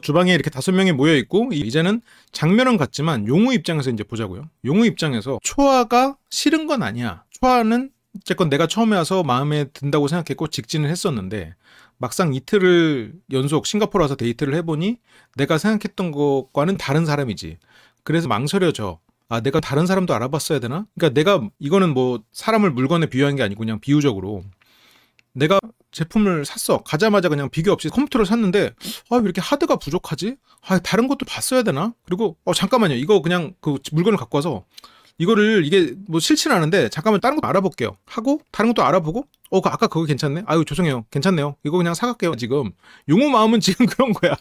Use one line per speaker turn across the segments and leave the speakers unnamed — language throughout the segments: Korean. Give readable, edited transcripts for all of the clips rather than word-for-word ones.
주방에 이렇게 5명이 모여있고, 이제는 장면은 같지만 용우 입장에서 이제 보자고요. 용우 입장에서 초아가 싫은 건 아니야. 초아는 어쨌건 내가 처음에 와서 마음에 든다고 생각했고 직진을 했었는데, 막상 이틀을 연속 싱가포르 와서 데이트를 해보니 내가 생각했던 것과는 다른 사람이지. 그래서 망설여져. 아, 내가 다른 사람도 알아봤어야 되나? 그러니까 내가, 이거는 뭐 사람을 물건에 비유한 게 아니고 그냥 비유적으로, 내가 제품을 샀어. 가자마자 그냥 비교 없이 컴퓨터를 샀는데, 아, 왜 이렇게 하드가 부족하지? 아, 다른 것도 봤어야 되나? 그리고 잠깐만요. 이거 그냥 그 물건을 갖고 와서 이거를, 이게 뭐 싫진 않은데 잠깐만 다른 것도 알아볼게요 하고 다른 것도 알아보고, 아까 그거 괜찮네. 아유, 죄송해요. 괜찮네요. 이거 그냥 사갈게요. 지금 용호 마음은 지금 그런 거야.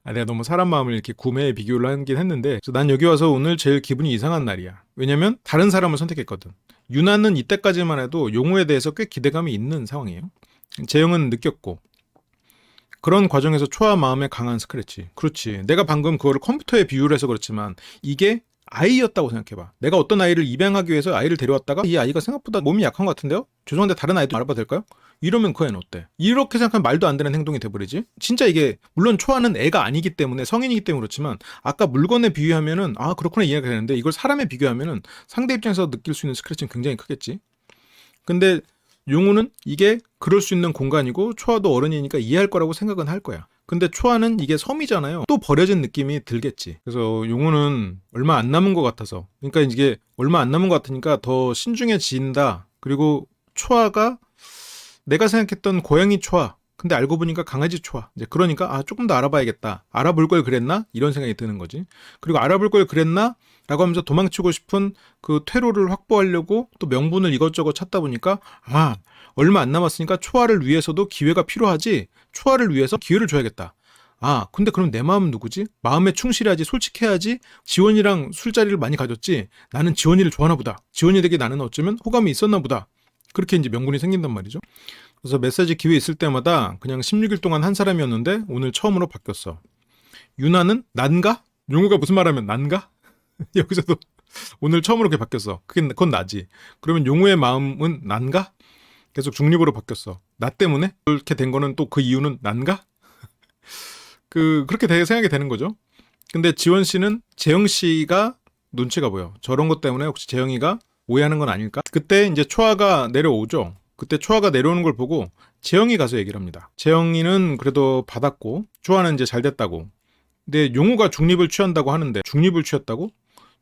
아, 내가 너무 사람 마음을 이렇게 구매에 비교를 하긴 했는데, 그래서 난 여기 와서 오늘 제일 기분이 이상한 날이야. 왜냐면 다른 사람을 선택했거든. 유나는 이때까지만 해도 용호에 대해서 꽤 기대감이 있는 상황이에요. 재영은 느꼈고, 그런 과정에서 초아 마음에 강한 스크래치. 그렇지. 내가 방금 그거를 컴퓨터에 비유를 해서 그렇지만 이게 아이였다고 생각해봐. 내가 어떤 아이를 입양하기 위해서 아이를 데려왔다가 이 아이가 생각보다 몸이 약한 것 같은데요? 죄송한데 다른 아이도 알아봐도 될까요? 이러면 그 애는 어때? 이렇게 생각하면 말도 안 되는 행동이 돼버리지. 진짜 이게, 물론 초아는 애가 아니기 때문에, 성인이기 때문에 그렇지만, 아까 물건에 비유하면은 아, 그렇구나 이해가 되는데, 이걸 사람에 비교하면은 상대 입장에서 느낄 수 있는 스크래치는 굉장히 크겠지. 근데 용우는 이게 그럴 수 있는 공간이고 초아도 어른이니까 이해할 거라고 생각은 할 거야. 근데 초아는 이게 섬이잖아요. 또 버려진 느낌이 들겠지. 그래서 용우는 얼마 안 남은 것 같아서, 그러니까 이게 얼마 안 남은 것 같으니까 더 신중해진다. 그리고 초아가 내가 생각했던 고양이 초아, 근데 알고 보니까 강아지 초아. 이제 그러니까 조금 더 알아봐야겠다. 알아볼 걸 그랬나? 이런 생각이 드는 거지. 그리고 알아볼 걸 그랬나? 라고 하면서 도망치고 싶은 그 퇴로를 확보하려고 또 명분을 이것저것 찾다 보니까, 얼마 안 남았으니까 초아를 위해서도 기회가 필요하지. 초아를 위해서 기회를 줘야겠다. 근데 그럼 내 마음은 누구지? 마음에 충실해야지, 솔직해야지. 지원이랑 술자리를 많이 가졌지. 나는 지원이를 좋아하나 보다. 지원이에게 나는 어쩌면 호감이 있었나 보다. 그렇게 이제 명분이 생긴단 말이죠. 그래서 메시지 기회 있을 때마다 그냥 16일 동안 한 사람이었는데 오늘 처음으로 바뀌었어. 유나는 난가? 용우가 무슨 말하면 난가? 여기서도 오늘 처음으로 그렇게 바뀌었어. 그건 나지. 그러면 용우의 마음은 난가? 계속 중립으로 바뀌었어. 나 때문에? 그렇게 된 거는 또 그 이유는 난가? 그렇게 생각이 되는 거죠. 근데 지원 씨는 재영 씨가 눈치가 보여. 저런 것 때문에 혹시 재영이가 오해하는 건 아닐까? 그때 이제 초아가 내려오죠. 그때 초아가 내려오는 걸 보고 재영이 가서 얘기를 합니다. 재영이는 그래도 받았고 초아는 이제 잘 됐다고. 근데 용우가 중립을 취한다고 하는데, 중립을 취했다고?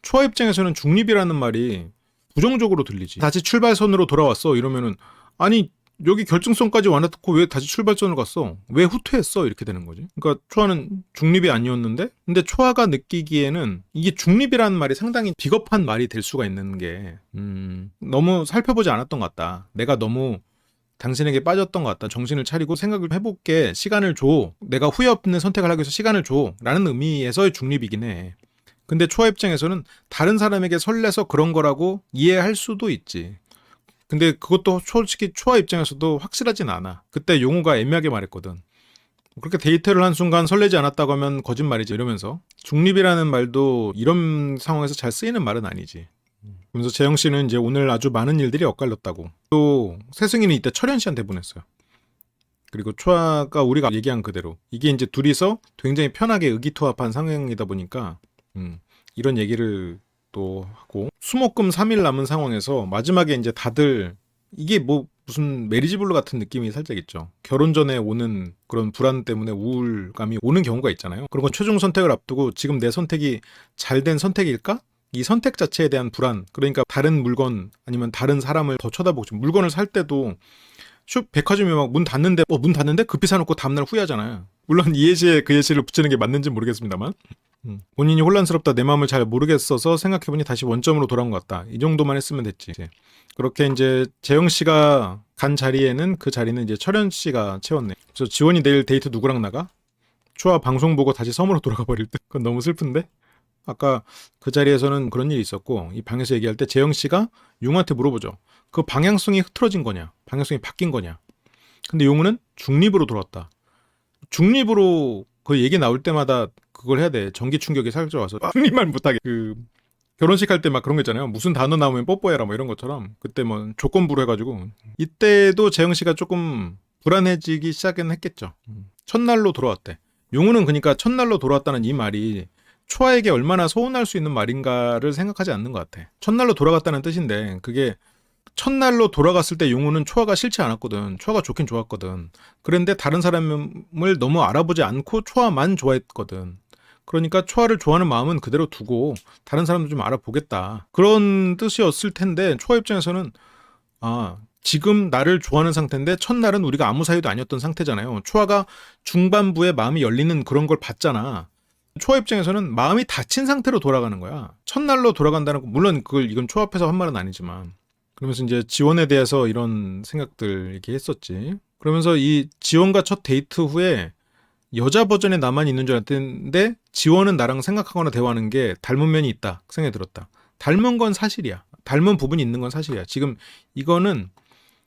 초아 입장에서는 중립이라는 말이 부정적으로 들리지. 다시 출발선으로 돌아왔어 이러면은, 아니 여기 결승선까지 와놓고 왜 다시 출발선으로 갔어? 왜 후퇴했어? 이렇게 되는 거지. 그러니까 초아는 중립이 아니었는데, 근데 초아가 느끼기에는 이게 중립이라는 말이 상당히 비겁한 말이 될 수가 있는 게, 너무 살펴보지 않았던 것 같다. 내가 너무 당신에게 빠졌던 것 같다. 정신을 차리고 생각을 해볼게. 시간을 줘. 내가 후회 없는 선택을 하기 위해서 시간을 줘. 라는 의미에서의 중립이긴 해. 근데 초아 입장에서는 다른 사람에게 설레서 그런 거라고 이해할 수도 있지. 근데 그것도 솔직히 초아 입장에서도 확실하진 않아. 그때 용우가 애매하게 말했거든. 그렇게 데이트를 한 순간 설레지 않았다고 하면 거짓말이지, 이러면서. 중립이라는 말도 이런 상황에서 잘 쓰이는 말은 아니지. 그러면서 재영 씨는 이제 오늘 아주 많은 일들이 엇갈렸다고. 또 세승이는 이때 철현 씨한테 보냈어요. 그리고 초아가 우리가 얘기한 그대로 이게 이제 둘이서 굉장히 편하게 의기투합한 상황이다 보니까 이런 얘기를 또 하고, 수목금 3일 남은 상황에서 마지막에 이제 다들, 이게 뭐 무슨 메리지블루 같은 느낌이 살짝 있죠. 결혼 전에 오는 그런 불안 때문에 우울감이 오는 경우가 있잖아요. 그런 건 최종 선택을 앞두고 지금 내 선택이 잘된 선택일까? 이 선택 자체에 대한 불안. 그러니까 다른 물건 아니면 다른 사람을 더 쳐다보고 싶은, 물건을 살 때도 백화점에 막 문 닫는데 문 닫는데 급히 사놓고 다음날 후회하잖아요. 물론 이 예시에 그 예시를 붙이는 게 맞는지 모르겠습니다만, 본인이 혼란스럽다, 내 마음을 잘 모르겠어서 생각해보니 다시 원점으로 돌아온 것 같다. 이 정도만 했으면 됐지. 그렇게 이제 재영 씨가 간 자리에는, 그 자리는 이제 철현 씨가 채웠네. 그래서 지원이 내일 데이트 누구랑 나가? 초아 방송 보고 다시 섬으로 돌아가 버릴 듯. 그건 너무 슬픈데? 아까 그 자리에서는 그런 일이 있었고, 이 방에서 얘기할 때 재영 씨가 용한테 물어보죠. 그 방향성이 흐트러진 거냐? 방향성이 바뀐 거냐? 근데 용우는 중립으로 돌아왔다. 중립으로 그 얘기 나올 때마다 그걸 해야 돼. 전기 충격이 살짝 와서 중립만 못하게. 결혼식 할 때 막 그런 거 있잖아요. 무슨 단어 나오면 뽀뽀해라 뭐 이런 것처럼. 그때 뭐 조건부로 해가지고. 이때도 재영 씨가 조금 불안해지기 시작은 했겠죠. 첫날로 돌아왔대. 용우는 그러니까 첫날로 돌아왔다는 이 말이 초아에게 얼마나 서운할 수 있는 말인가를 생각하지 않는 것 같아. 첫날로 돌아갔다는 뜻인데 그게 첫날로 돌아갔을 때 용우는 초아가 싫지 않았거든. 초아가 좋긴 좋았거든. 그런데 다른 사람을 너무 알아보지 않고 초아만 좋아했거든. 그러니까 초아를 좋아하는 마음은 그대로 두고 다른 사람도 좀 알아보겠다. 그런 뜻이었을 텐데 초아 입장에서는 지금 나를 좋아하는 상태인데 첫날은 우리가 아무 사이도 아니었던 상태잖아요. 초아가 중반부에 마음이 열리는 그런 걸 봤잖아. 초아 입장에서는 마음이 닫힌 상태로 돌아가는 거야. 첫날로 돌아간다는 거, 물론 이건 초아 앞에서 한 말은 아니지만. 그러면서 이제 지원에 대해서 이런 생각들 이렇게 했었지. 그러면서 이 지원과 첫 데이트 후에 여자 버전에 나만 있는 줄 알았는데 지원은 나랑 생각하거나 대화하는 게 닮은 면이 있다 생각이 들었다. 닮은 건 사실이야. 닮은 부분이 있는 건 사실이야. 지금 이거는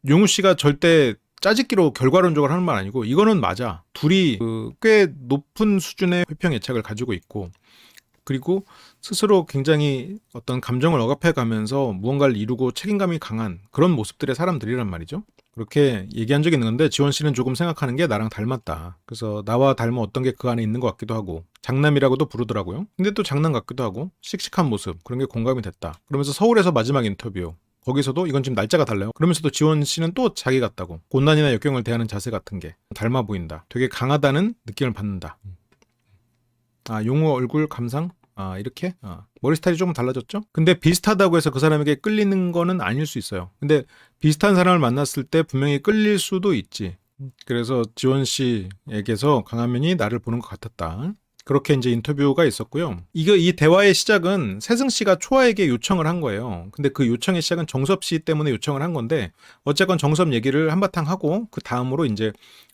용우 씨가 절대 짜집기로 결과론적으로 하는 말 아니고 이거는 맞아. 둘이 꽤 높은 수준의 회평 애착을 가지고 있고 그리고 스스로 굉장히 어떤 감정을 억압해 가면서 무언가를 이루고 책임감이 강한 그런 모습들의 사람들이란 말이죠. 그렇게 얘기한 적이 있는 건데 지원 씨는 조금 생각하는 게 나랑 닮았다. 그래서 나와 닮은 어떤 게 그 안에 있는 것 같기도 하고 장남이라고도 부르더라고요. 근데 또 장남 같기도 하고 씩씩한 모습 그런 게 공감이 됐다. 그러면서 서울에서 마지막 인터뷰 거기서도 이건 지금 날짜가 달라요. 그러면서도 지원 씨는 또 자기 같다고 고난이나 역경을 대하는 자세 같은 게 닮아 보인다. 되게 강하다는 느낌을 받는다. 용우 얼굴 감상? 이렇게? 머리 스타일이 조금 달라졌죠? 근데 비슷하다고 해서 그 사람에게 끌리는 거는 아닐 수 있어요. 근데 비슷한 사람을 만났을 때 분명히 끌릴 수도 있지. 그래서 지원 씨에게서 강한 면이 나를 보는 것 같았다. 그렇게 이제 인터뷰가 있었고요. 이 대화의 시작은 세승 씨가 초아에게 요청을 한 거예요. 근데 그 요청의 시작은 정섭 씨 때문에 요청을 한 건데 어쨌건 정섭 얘기를 한바탕 하고 그 다음으로 이제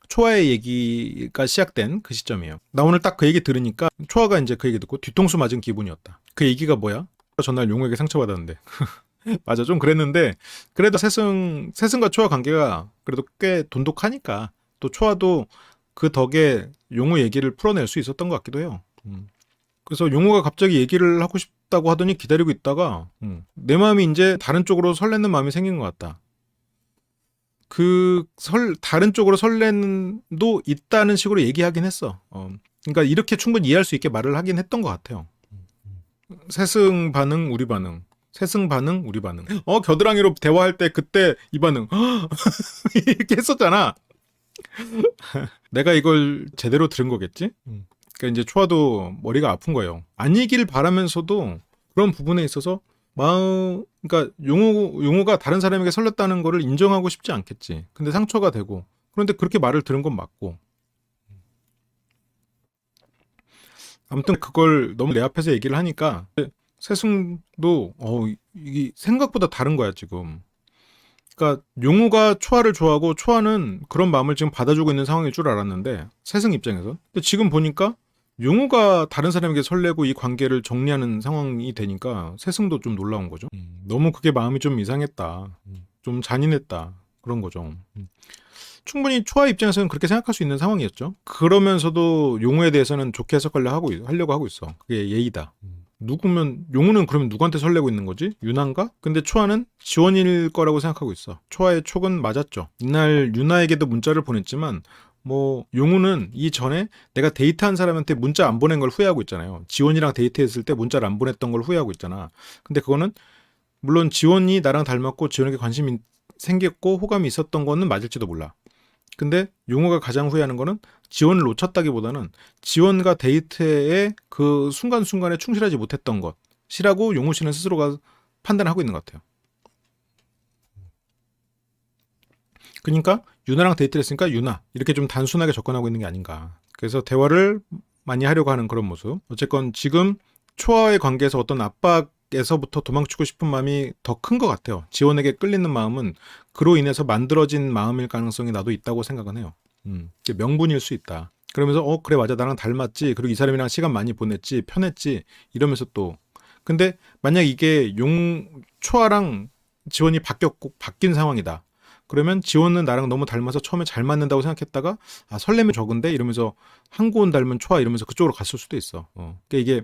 초아의 얘기가 시작된 그 시점이에요. 나 오늘 딱 그 얘기 들으니까 초아가 이제 그 얘기 듣고 뒤통수 맞은 기분이었다. 그 얘기가 뭐야? 전날 용우에게 상처받았는데. 맞아, 좀 그랬는데 그래도 세승과 초아 관계가 그래도 꽤 돈독하니까 또 초아도 그 덕에 용우 얘기를 풀어낼 수 있었던 것 같기도 해요. 그래서 용우가 갑자기 얘기를 하고 싶다고 하더니 기다리고 있다가 내 마음이 이제 다른 쪽으로 설레는 마음이 생긴 것 같다. 다른 쪽으로 설렘도 있다는 식으로 얘기하긴 했어. 그러니까 이렇게 충분히 이해할 수 있게 말을 하긴 했던 것 같아요. 세승 반응, 우리 반응. 세승 반응, 우리 반응. 겨드랑이로 대화할 때 그때 이 반응. 이렇게 했었잖아. 내가 이걸 제대로 들은 거겠지? 그러니까 이제 초아도 머리가 아픈 거예요. 아니길 바라면서도 그런 부분에 있어서 그러니까 용우가 다른 사람에게 설렜다는 거를 인정하고 싶지 않겠지. 근데 상처가 되고. 그런데 그렇게 말을 들은 건 맞고. 아무튼 그걸 너무 내 앞에서 얘기를 하니까 세승도 이게 생각보다 다른 거야 지금. 그러니까 용우가 초아를 좋아하고 초아는 그런 마음을 지금 받아주고 있는 상황일 줄 알았는데 세승 입장에서. 근데 지금 보니까 용우가 다른 사람에게 설레고 이 관계를 정리하는 상황이 되니까 세승도 좀 놀라운 거죠. 너무 그게 마음이 좀 이상했다. 좀 잔인했다. 그런 거죠. 충분히 초아 입장에서는 그렇게 생각할 수 있는 상황이었죠. 그러면서도 용우에 대해서는 좋게 하려고 하고 있어. 그게 예의다. 누구면 용우는 그러면 누구한테 설레고 있는 거지? 유나인가? 근데 초아는 지원일 거라고 생각하고 있어. 초아의 촉은 맞았죠. 이날 유나에게도 문자를 보냈지만 용우는 이전에 내가 데이트한 사람한테 문자 안 보낸 걸 후회하고 있잖아요. 지원이랑 데이트했을 때 문자를 안 보냈던 걸 후회하고 있잖아. 근데 그거는 물론 지원이 나랑 닮았고 지원에게 관심이 생겼고 호감이 있었던 거는 맞을지도 몰라. 근데 용우가 가장 후회하는 거는 지원을 놓쳤다기보다는 지원과 데이트의 그 순간순간에 충실하지 못했던 것이라고 용우 씨는 스스로가 판단하고 있는 것 같아요. 그러니까 유나랑 데이트를 했으니까 유나 이렇게 좀 단순하게 접근하고 있는 게 아닌가. 그래서 대화를 많이 하려고 하는 그런 모습. 어쨌건 지금 초아의 관계에서 어떤 압박에서부터 도망치고 싶은 마음이 더 큰 것 같아요. 지원에게 끌리는 마음은 그로 인해서 만들어진 마음일 가능성이 나도 있다고 생각은 해요. 명분일 수 있다. 그러면서 그래 맞아 나랑 닮았지. 그리고 이 사람이랑 시간 많이 보냈지. 편했지. 이러면서 또 근데 만약 이게 초아랑 지원이 바뀐 상황이다. 그러면 지원은 나랑 너무 닮아서 처음에 잘 맞는다고 생각했다가 설렘이 적은데 이러면서 한고은 닮은 초아 이러면서 그쪽으로 갔을 수도 있어. 그러니까 이게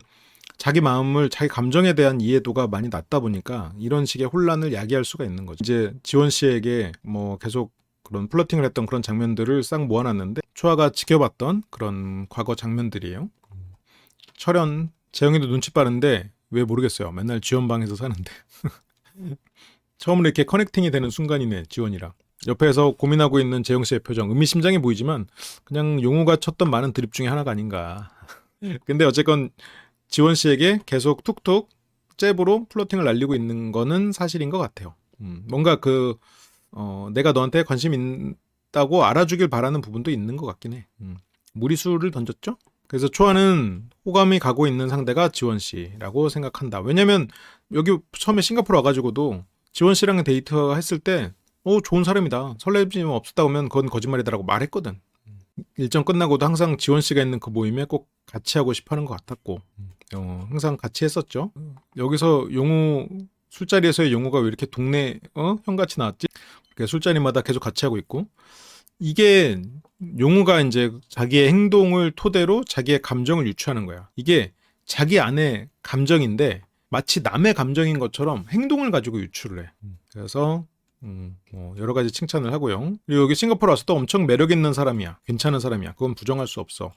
자기 마음을 자기 감정에 대한 이해도가 많이 낮다 보니까 이런 식의 혼란을 야기할 수가 있는 거죠. 이제 지원 씨에게 계속 그런 플러팅을 했던 그런 장면들을 싹 모아놨는데 초아가 지켜봤던 그런 과거 장면들이에요. 철현, 재영이도 눈치 빠른데 왜 모르겠어요. 맨날 지원 방에서 사는데. 처음으로 이렇게 커넥팅이 되는 순간이네, 지원이랑. 옆에서 고민하고 있는 재영 씨의 표정, 의미심장해 보이지만 그냥 용우가 쳤던 많은 드립 중에 하나가 아닌가. 근데 어쨌건 지원 씨에게 계속 툭툭 잽으로 플러팅을 날리고 있는 거는 사실인 것 같아요. 뭔가 내가 너한테 관심 있다고 알아주길 바라는 부분도 있는 것 같긴 해. 무리수를 던졌죠? 그래서 초아는 호감이 가고 있는 상대가 지원 씨라고 생각한다. 왜냐면 여기 처음에 싱가포르 와가지고도 지원 씨랑 데이트 했을 때 좋은 사람이다. 설레짐 없었다 오면 그건 거짓말이다라고 말했거든. 일정 끝나고도 항상 지원 씨가 있는 그 모임에 꼭 같이 하고 싶어 하는 것 같았고 항상 같이 했었죠. 여기서 용우 술자리에서의 용우가 왜 이렇게 동네 형같이 나왔지? 술자리마다 계속 같이 하고 있고 이게 용우가 이제 자기의 행동을 토대로 자기의 감정을 유추하는 거야. 이게 자기 안의 감정인데 마치 남의 감정인 것처럼 행동을 가지고 유추를 해. 그래서 여러 가지 칭찬을 하고요. 그리고 여기 싱가포르 와서 또 엄청 매력 있는 사람이야. 괜찮은 사람이야. 그건 부정할 수 없어.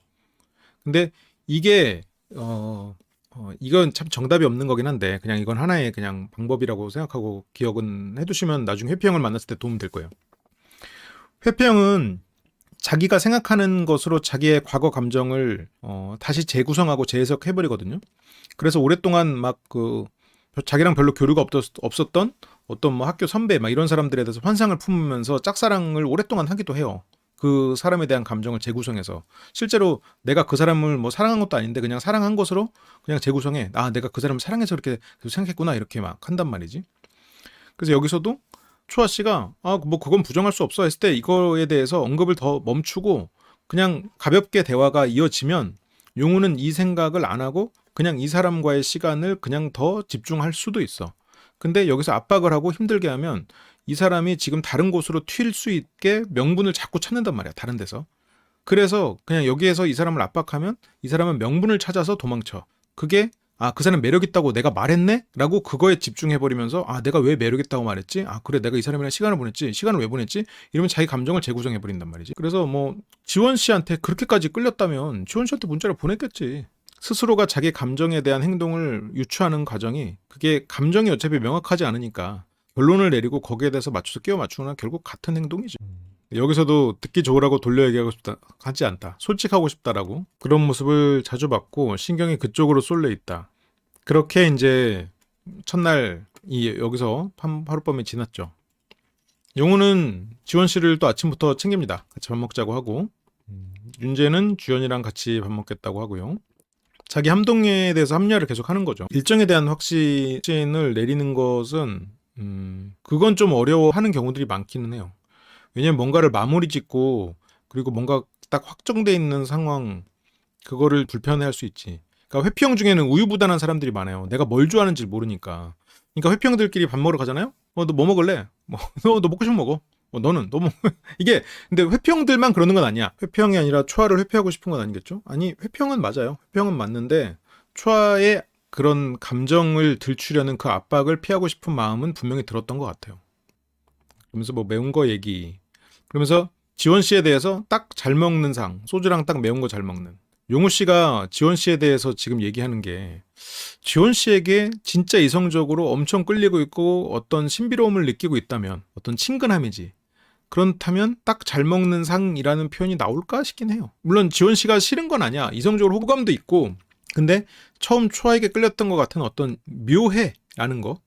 근데 이게 이건 참 정답이 없는 거긴 한데 그냥 이건 하나의 그냥 방법이라고 생각하고 기억은 해두시면 나중에 회피형을 만났을 때 도움 될 거예요. 회피형은 자기가 생각하는 것으로 자기의 과거 감정을 다시 재구성하고 재해석해버리거든요. 그래서 오랫동안 막 자기랑 별로 교류가 없었던 어떤 뭐 학교 선배 막 이런 사람들에 대해서 환상을 품으면서 짝사랑을 오랫동안 하기도 해요. 그 사람에 대한 감정을 재구성해서 실제로 내가 그 사람을 뭐 사랑한 것도 아닌데 그냥 사랑한 것으로 그냥 재구성해. 내가 그 사람을 사랑해서 이렇게 생각했구나 이렇게 막 한단 말이지. 그래서 여기서도 초아 씨가 뭐 그건 부정할 수 없어 했을 때 이거에 대해서 언급을 더 멈추고 그냥 가볍게 대화가 이어지면 용우는 이 생각을 안 하고 그냥 이 사람과의 시간을 그냥 더 집중할 수도 있어. 근데 여기서 압박을 하고 힘들게 하면 이 사람이 지금 다른 곳으로 튈 수 있게 명분을 자꾸 찾는단 말이야. 다른 데서. 그래서 그냥 여기에서 이 사람을 압박하면 이 사람은 명분을 찾아서 도망쳐. 그게 그 사람 매력 있다고 내가 말했네? 라고 그거에 집중해버리면서 내가 왜 매력 있다고 말했지? 그래 내가 이 사람이랑 시간을 보냈지? 시간을 왜 보냈지? 이러면 자기 감정을 재구성해버린단 말이지. 그래서 뭐 지원 씨한테 그렇게까지 끌렸다면 지원 씨한테 문자를 보냈겠지. 스스로가 자기 감정에 대한 행동을 유추하는 과정이 그게 감정이 어차피 명확하지 않으니까 결론을 내리고 거기에 대해서 맞춰서 끼워 맞추거나 결국 같은 행동이지. 여기서도 듣기 좋으라고 돌려 얘기하고 싶다 하지 않다. 솔직하고 싶다라고 그런 모습을 자주 봤고 신경이 그쪽으로 쏠려 있다. 그렇게 이제 첫날 여기서 하룻밤이 지났죠. 용우는 지원 씨를 또 아침부터 챙깁니다. 같이 밥 먹자고 하고 윤재는 주연이랑 같이 밥 먹겠다고 하고요. 자기 함동에 대해서 합리화를 계속 하는 거죠. 일정에 대한 확신을 내리는 것은 그건 좀 어려워하는 경우들이 많기는 해요. 왜냐면 뭔가를 마무리 짓고 그리고 뭔가 딱 확정돼 있는 상황 그거를 불편해할 수 있지. 그러니까 회피형 중에는 우유부단한 사람들이 많아요. 내가 뭘 좋아하는지 모르니까. 그러니까 회피형들끼리 밥 먹으러 가잖아요. 너 뭐 먹을래? 너 먹고 싶으면 먹어. 너는 이게 근데 회피형들만 그러는 건 아니야. 회피형이 아니라 초아를 회피하고 싶은 건 아니겠죠? 아니 회피형은 맞아요. 회피형은 맞는데 초아의 그런 감정을 들추려는 그 압박을 피하고 싶은 마음은 분명히 들었던 것 같아요. 그러면서 뭐 매운 거 얘기. 그러면서 지원 씨에 대해서 딱 잘 먹는 상, 소주랑 딱 매운 거 잘 먹는. 용우 씨가 지원 씨에 대해서 지금 얘기하는 게 지원 씨에게 진짜 이성적으로 엄청 끌리고 있고 어떤 신비로움을 느끼고 있다면 어떤 친근함이지. 그렇다면 딱 잘 먹는 상이라는 표현이 나올까 싶긴 해요. 물론 지원 씨가 싫은 건 아니야. 이성적으로 호감도 있고 근데 처음 초아에게 끌렸던 것 같은 어떤 묘해라는 거.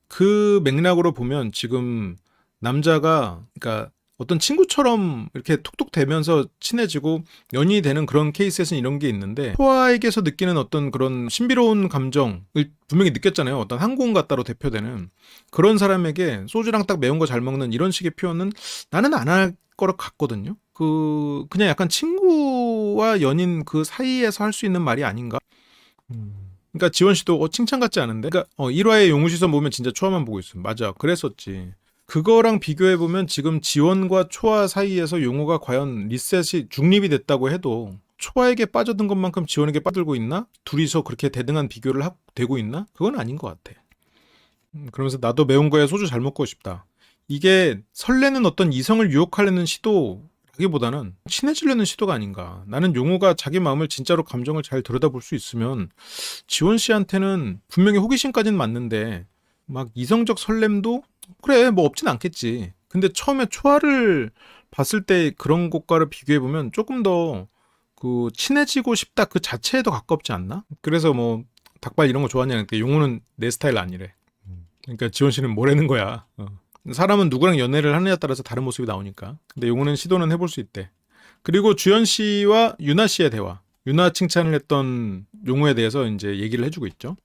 그 맥락으로 보면 지금 남자가 그러니까 어떤 친구처럼 이렇게 톡톡 대면서 친해지고 연인이 되는 그런 케이스에서는 이런 게 있는데 초아에게서 느끼는 어떤 그런 신비로운 감정을 분명히 느꼈잖아요. 어떤 항공 같다로 대표되는 그런 사람에게 소주랑 딱 매운 거 잘 먹는 이런 식의 표현은 나는 안 할 거로 같거든요. 그냥 약간 친구와 연인 그 사이에서 할 수 있는 말이 아닌가? 그러니까 지원 씨도 칭찬 같지 않은데 그러니까 1화의 용우 시선 보면 진짜 초아만 보고 있어. 맞아. 그랬었지. 그거랑 비교해보면 지금 지원과 초아 사이에서 용우가 과연 리셋이 중립이 됐다고 해도 초아에게 빠져든 것만큼 지원에게 빠들고 있나? 둘이서 그렇게 대등한 비교를 되고 있나? 그건 아닌 것 같아. 그러면서 나도 매운 거에 소주 잘 먹고 싶다. 이게 설레는 어떤 이성을 유혹하려는 시도라기보다는 친해지려는 시도가 아닌가. 나는 용우가 자기 마음을 진짜로 감정을 잘 들여다볼 수 있으면 지원 씨한테는 분명히 호기심까지는 맞는데 막 이성적 설렘도 그래 뭐 없진 않겠지. 근데 처음에 초아를 봤을 때 그런 것과를 비교해보면 조금 더 그 친해지고 싶다 그 자체에 더 가깝지 않나? 그래서 뭐 닭발 이런 거 좋아하냐니까 용우는 내 스타일 아니래. 그러니까 지원 씨는 뭐라는 거야. 사람은 누구랑 연애를 하느냐에 따라서 다른 모습이 나오니까. 근데 용우는 시도는 해볼 수 있대. 그리고 주연 씨와 유나 씨의 대화. 유나 칭찬을 했던 용우에 대해서 이제 얘기를 해주고 있죠.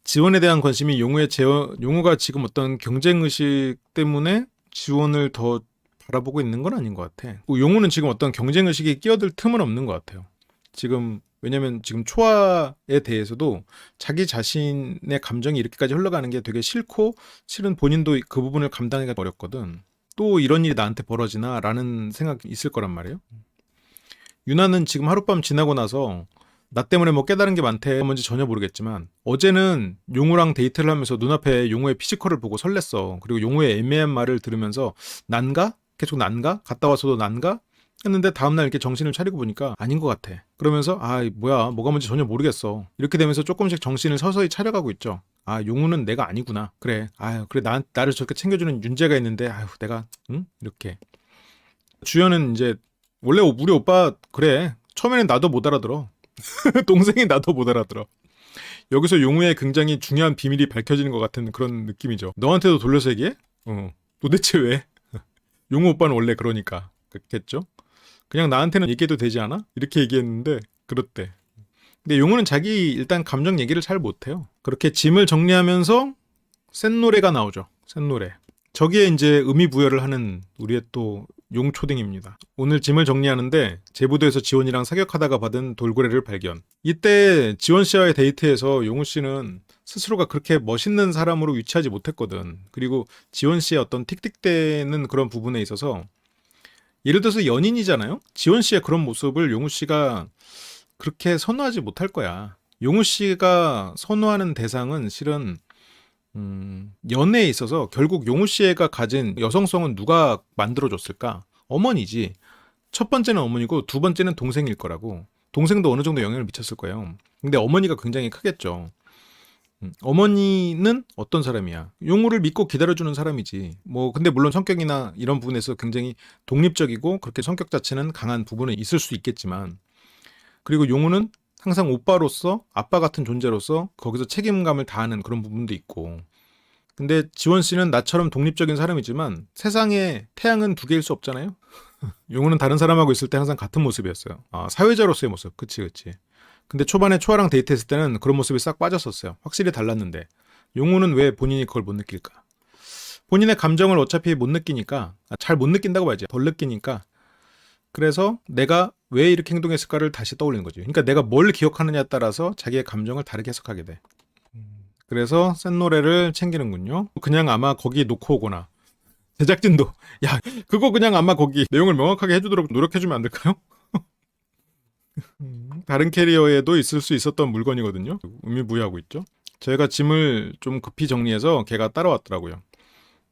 지원에 대한 관심이 용우가 지금 어떤 경쟁의식 때문에 지원을 더 바라보고 있는 건 아닌 것 같아. 용우는 지금 어떤 경쟁의식에 끼어들 틈은 없는 것 같아요. 지금 왜냐면 지금 초아에 대해서도 자기 자신의 감정이 이렇게까지 흘러가는 게 되게 싫고 실은 본인도 그 부분을 감당하기가 어렵거든. 또 이런 일이 나한테 벌어지나 라는 생각이 있을 거란 말이에요. 유나는 지금 하룻밤 지나고 나서 나 때문에 뭐 깨달은 게 많대 뭔지 전혀 모르겠지만 어제는 용우랑 데이트를 하면서 눈앞에 용우의 피지컬을 보고 설렜어. 그리고 용우의 애매한 말을 들으면서 난가? 계속 난가? 갔다 와서도 난가? 했는데 다음날 이렇게 정신을 차리고 보니까 아닌 것 같아. 그러면서 아 뭐야 뭐가 뭔지 전혀 모르겠어. 이렇게 되면서 조금씩 정신을 서서히 차려가고 있죠. 아 용우는 내가 아니구나. 그래 아유 그래 나를 저렇게 챙겨주는 윤재가 있는데 아유 내가 응? 이렇게. 주연은 이제 원래 우리 오빠 그래 처음에는 나도 못 알아들어. 동생이 나도 못 알아들어. 여기서 용우의 굉장히 중요한 비밀이 밝혀지는 것 같은 그런 느낌이죠. 너한테도 돌려서 얘기해? 도대체 왜? 용우 오빠는 원래 그러니까 그렇겠죠? 그냥 나한테는 얘기해도 되지 않아? 이렇게 얘기했는데 그렇대. 근데 용우는 자기 일단 감정 얘기를 잘 못해요. 그렇게 짐을 정리하면서 센 노래가 나오죠. 센 노래. 저기에 이제 의미 부여를 하는 우리의 또 용초딩입니다. 오늘 짐을 정리하는데 제부도에서 지원이랑 사격하다가 받은 돌고래를 발견. 이때 지원 씨와의 데이트에서 용우 씨는 스스로가 그렇게 멋있는 사람으로 위치하지 못했거든. 그리고 지원 씨의 어떤 틱틱대는 그런 부분에 있어서 예를 들어서 연인이잖아요. 지원 씨의 그런 모습을 용우 씨가 그렇게 선호하지 못할 거야. 용우 씨가 선호하는 대상은 실은 연애에 있어서 결국 용우 씨가 가진 여성성은 누가 만들어줬을까? 어머니지. 첫 번째는 어머니고 두 번째는 동생일 거라고. 동생도 어느 정도 영향을 미쳤을 거예요. 근데 어머니가 굉장히 크겠죠. 어머니는 어떤 사람이야? 용우를 믿고 기다려주는 사람이지. 뭐 근데 물론 성격이나 이런 부분에서 굉장히 독립적이고 그렇게 성격 자체는 강한 부분은 있을 수 있겠지만 그리고 용우는 항상 오빠로서 아빠 같은 존재로서 거기서 책임감을 다하는 그런 부분도 있고 근데 지원 씨는 나처럼 독립적인 사람이지만 세상에 태양은 두 개일 수 없잖아요. 용우는 다른 사람하고 있을 때 항상 같은 모습이었어요. 아, 사회자로서의 모습. 그치. 근데 초반에 초아랑 데이트했을 때는 그런 모습이 싹 빠졌었어요. 확실히 달랐는데 용우는 왜 본인이 그걸 못 느낄까? 본인의 감정을 어차피 못 느끼니까 잘 못 느낀다고 봐야지. 덜 느끼니까 그래서 내가 왜 이렇게 행동했을까를 다시 떠올리는 거지. 그러니까 내가 뭘 기억하느냐에 따라서 자기의 감정을 다르게 해석하게 돼. 그래서 센 노래를 챙기는군요. 그냥 아마 거기 놓고 오거나 제작진도 야 그거 그냥 아마 거기 내용을 명확하게 해주도록 노력해주면 안 될까요? 다른 캐리어에도 있을 수 있었던 물건이거든요. 의미부여하고 있죠. 저희가 짐을 좀 급히 정리해서 걔가 따라왔더라고요.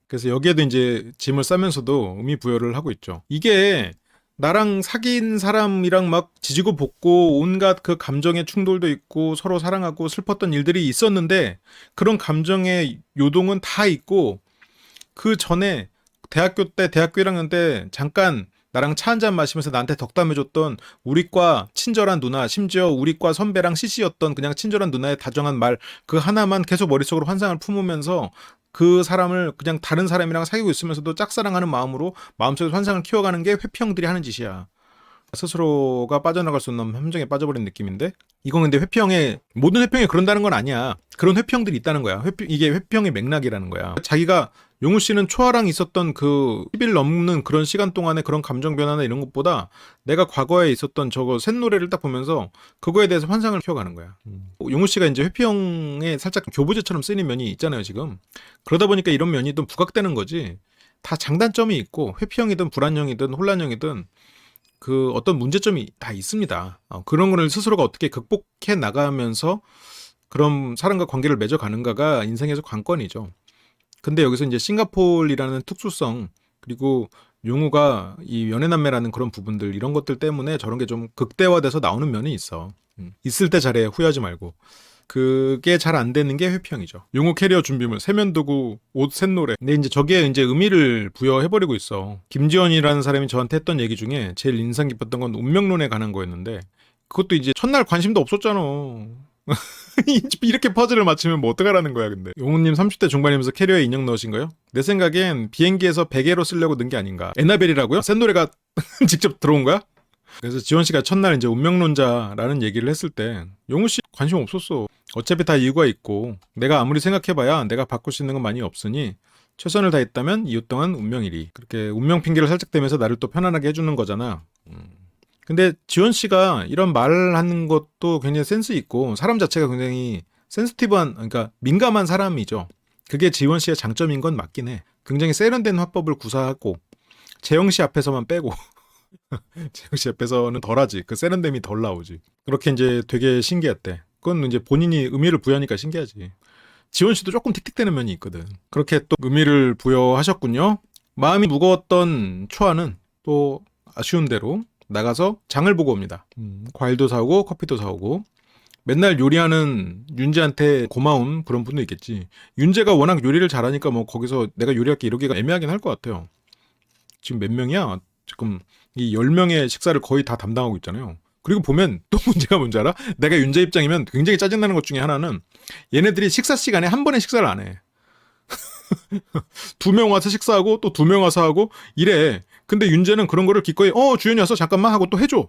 그래서 여기에도 이제 짐을 싸면서도 의미부여를 하고 있죠. 이게 나랑 사귄 사람이랑 막 지지고 볶고 온갖 그 감정의 충돌도 있고 서로 사랑하고 슬펐던 일들이 있었는데 그런 감정의 요동은 다 있고 그 전에 대학교 1학년 때 잠깐 나랑 차 한잔 마시면서 나한테 덕담해줬던 우리과 친절한 누나, 심지어 우리과 선배랑 CC였던 그냥 친절한 누나의 다정한 말 그 하나만 계속 머릿속으로 환상을 품으면서 그 사람을 그냥 다른 사람이랑 사귀고 있으면서도 짝사랑하는 마음으로 마음속에 환상을 키워가는 게 회피형들이 하는 짓이야. 스스로가 빠져나갈 수 없는 함정에 빠져버린 느낌인데 이건 근데 모든 회피형이 그런다는 건 아니야. 그런 회피형들이 있다는 거야. 이게 회피형의 맥락이라는 거야. 자기가 용우 씨는 초아랑 있었던 그 10일 넘는 그런 시간 동안의 그런 감정 변화나 이런 것보다 내가 과거에 있었던 저거 새 노래를 딱 보면서 그거에 대해서 환상을 키워가는 거야. 용우 씨가 이제 회피형에 살짝 교부제처럼 쓰이는 면이 있잖아요, 지금. 그러다 보니까 이런 면이 좀 부각되는 거지. 다 장단점이 있고 회피형이든 불안형이든 혼란형이든 그 어떤 문제점이 다 있습니다. 그런 거를 스스로가 어떻게 극복해 나가면서 그런 사람과 관계를 맺어가는가가 인생에서 관건이죠. 근데 여기서 이제 싱가포르라는 특수성, 그리고 용우가 이 연애남매라는 그런 부분들, 이런 것들 때문에 저런 게 좀 극대화돼서 나오는 면이 있어. 있을 때 잘해, 후회하지 말고. 그게 잘 안 되는 게 회피형이죠. 용우 캐리어 준비물, 세면도구, 옷, 샛노래. 근데 이제 저기에 이제 의미를 부여해버리고 있어. 김지원이라는 사람이 저한테 했던 얘기 중에 제일 인상 깊었던 건 운명론에 관한 거였는데, 그것도 이제 첫날 관심도 없었잖아. 이렇게 퍼즐을 맞추면 뭐 어떡하라는 거야, 근데. 용우님 30대 중반이면서 캐리어에 인형 넣으신 거요? 내 생각엔 비행기에서 베개로 쓰려고 넣은 게 아닌가. 에나벨이라고요? 샛노래가 직접 들어온 거야? 그래서 지원 씨가 첫날 이제 운명론자라는 얘기를 했을 때 용우 씨 관심 없었어. 어차피 다 이유가 있고 내가 아무리 생각해봐야 내가 바꿀 수 있는 건 많이 없으니 최선을 다했다면 이웃 동안 운명이리. 그렇게 운명 핑계를 살짝 대면서 나를 또 편안하게 해주는 거잖아. 근데 지원 씨가 이런 말을 하는 것도 굉장히 센스 있고 사람 자체가 굉장히 센스티브한, 그러니까 민감한 사람이죠. 그게 지원 씨의 장점인 건 맞긴 해. 굉장히 세련된 화법을 구사하고 재영 씨 앞에서만 빼고 재영 씨 앞에서는 덜하지. 그 세련됨이 덜 나오지. 그렇게 이제 되게 신기했대. 그건 이제 본인이 의미를 부여하니까 신기하지. 지원 씨도 조금 틱틱대는 면이 있거든. 그렇게 또 의미를 부여하셨군요. 마음이 무거웠던 초아는 또 아쉬운 대로 나가서 장을 보고 옵니다. 과일도 사오고 커피도 사오고. 맨날 요리하는 윤재한테 고마운 그런 분도 있겠지. 윤재가 워낙 요리를 잘하니까 뭐 거기서 내가 요리할 게 이러기가 애매하긴 할 것 같아요. 지금 몇 명이야? 지금 이 10명의 식사를 거의 다 담당하고 있잖아요. 그리고 보면 또 문제가 뭔지 알아? 내가 윤재 입장이면 굉장히 짜증나는 것 중에 하나는 얘네들이 식사 시간에 한 번에 식사를 안 해. 2명 와서 식사하고 또 2명 와서 하고 이래. 근데 윤재는 그런 거를 기꺼이 주연이 왔어 잠깐만 하고 또 해줘.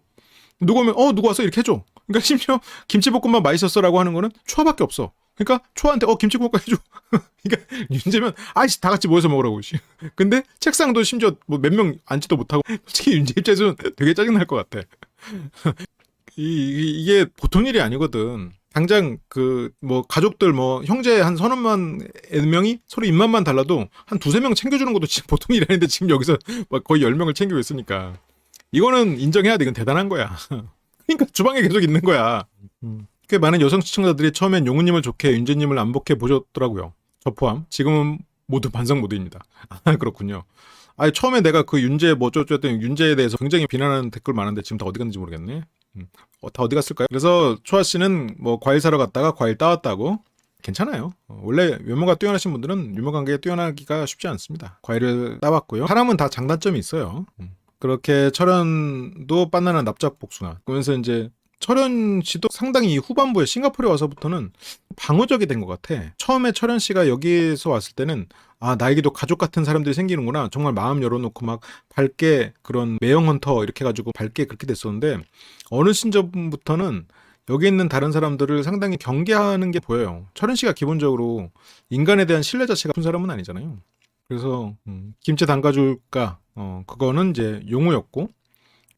누구 오면 누구 왔어 이렇게 해줘. 그러니까 심지어 김치볶음밥 맛있었어라고 하는 거는 초아밖에 없어. 그러니까 초아한테 김치볶음밥 해줘. 그러니까 윤재면 아이씨 다 같이 모여서 먹으라고. 근데 책상도 심지어 뭐 몇 명 앉지도 못하고. 솔직히 윤재 입장에서는 되게 짜증날 것 같아. 이게 보통 일이 아니거든. 당장 그 뭐 가족들 뭐 형제 한 서너만 명이 서로 입맛만 달라도 한 2-3명 챙겨주는 것도 진짜 보통 일이 아닌데 지금 여기서 막 거의 10명을 챙기고 있으니까 이거는 인정해야 돼. 이건 대단한 거야. 그러니까 주방에 계속 있는 거야. 꽤 많은 여성 시청자들이 처음엔 용우님을 좋게 윤재님을 안 좋게 보셨더라고요. 저 포함. 지금은 모두 반성 모드입니다. 아 그렇군요. 아니 처음에 내가 그 윤재 뭐 어쩌고 했더니 윤재에 대해서 굉장히 비난하는 댓글 많은데 지금 다 어디 갔는지 모르겠네. 다 어디 갔을까요? 그래서 초아 씨는 뭐 과일 사러 갔다가 과일 따왔다고. 괜찮아요. 원래 외모가 뛰어나신 분들은 유머 관계에 뛰어나기가 쉽지 않습니다. 과일을 따왔고요. 사람은 다 장단점이 있어요. 그렇게 철현도 바나나 납작 복숭아. 그러면서 이제 철현 씨도 상당히 후반부에 싱가포르에 와서부터는 방어적이 된 것 같아. 처음에 철현 씨가 여기서 왔을 때는 나에게도 가족 같은 사람들이 생기는구나. 정말 마음 열어놓고 막 밝게 그런 매형 헌터 이렇게 해가지고 밝게 그렇게 됐었는데 어느 시점부터는 여기 있는 다른 사람들을 상당히 경계하는 게 보여요. 철현 씨가 기본적으로 인간에 대한 신뢰 자체가 높은 사람은 아니잖아요. 그래서 김치 담가줄까? 그거는 이제 용우였고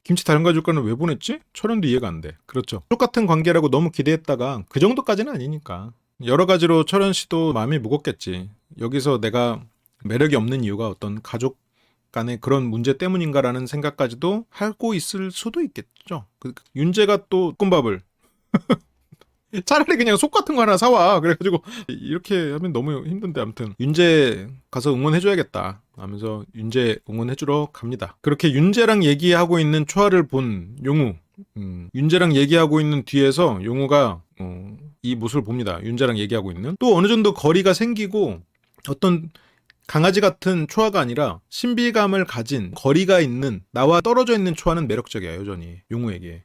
김치 담가줄까는 왜 보냈지? 철현도 이해가 안 돼. 그렇죠. 똑같은 관계라고 너무 기대했다가 그 정도까지는 아니니까. 여러 가지로 철현 씨도 마음이 무겁겠지. 여기서 내가 매력이 없는 이유가 어떤 가족 간의 그런 문제 때문인가라는 생각까지도 하고 있을 수도 있겠죠. 윤재가 또 볶음밥을 차라리 그냥 속 같은 거 하나 사와. 그래가지고 이렇게 하면 너무 힘든데 아무튼 윤재 가서 응원해줘야겠다 하면서 윤재 응원해주러 갑니다. 그렇게 윤재랑 얘기하고 있는 초아를 본 용우. 윤재랑 얘기하고 있는 뒤에서 용우가 이 모습을 봅니다. 윤재랑 얘기하고 있는. 또 어느 정도 거리가 생기고 어떤 강아지 같은 초아가 아니라 신비감을 가진 거리가 있는 나와 떨어져 있는 초아는 매력적이야 여전히 용우에게.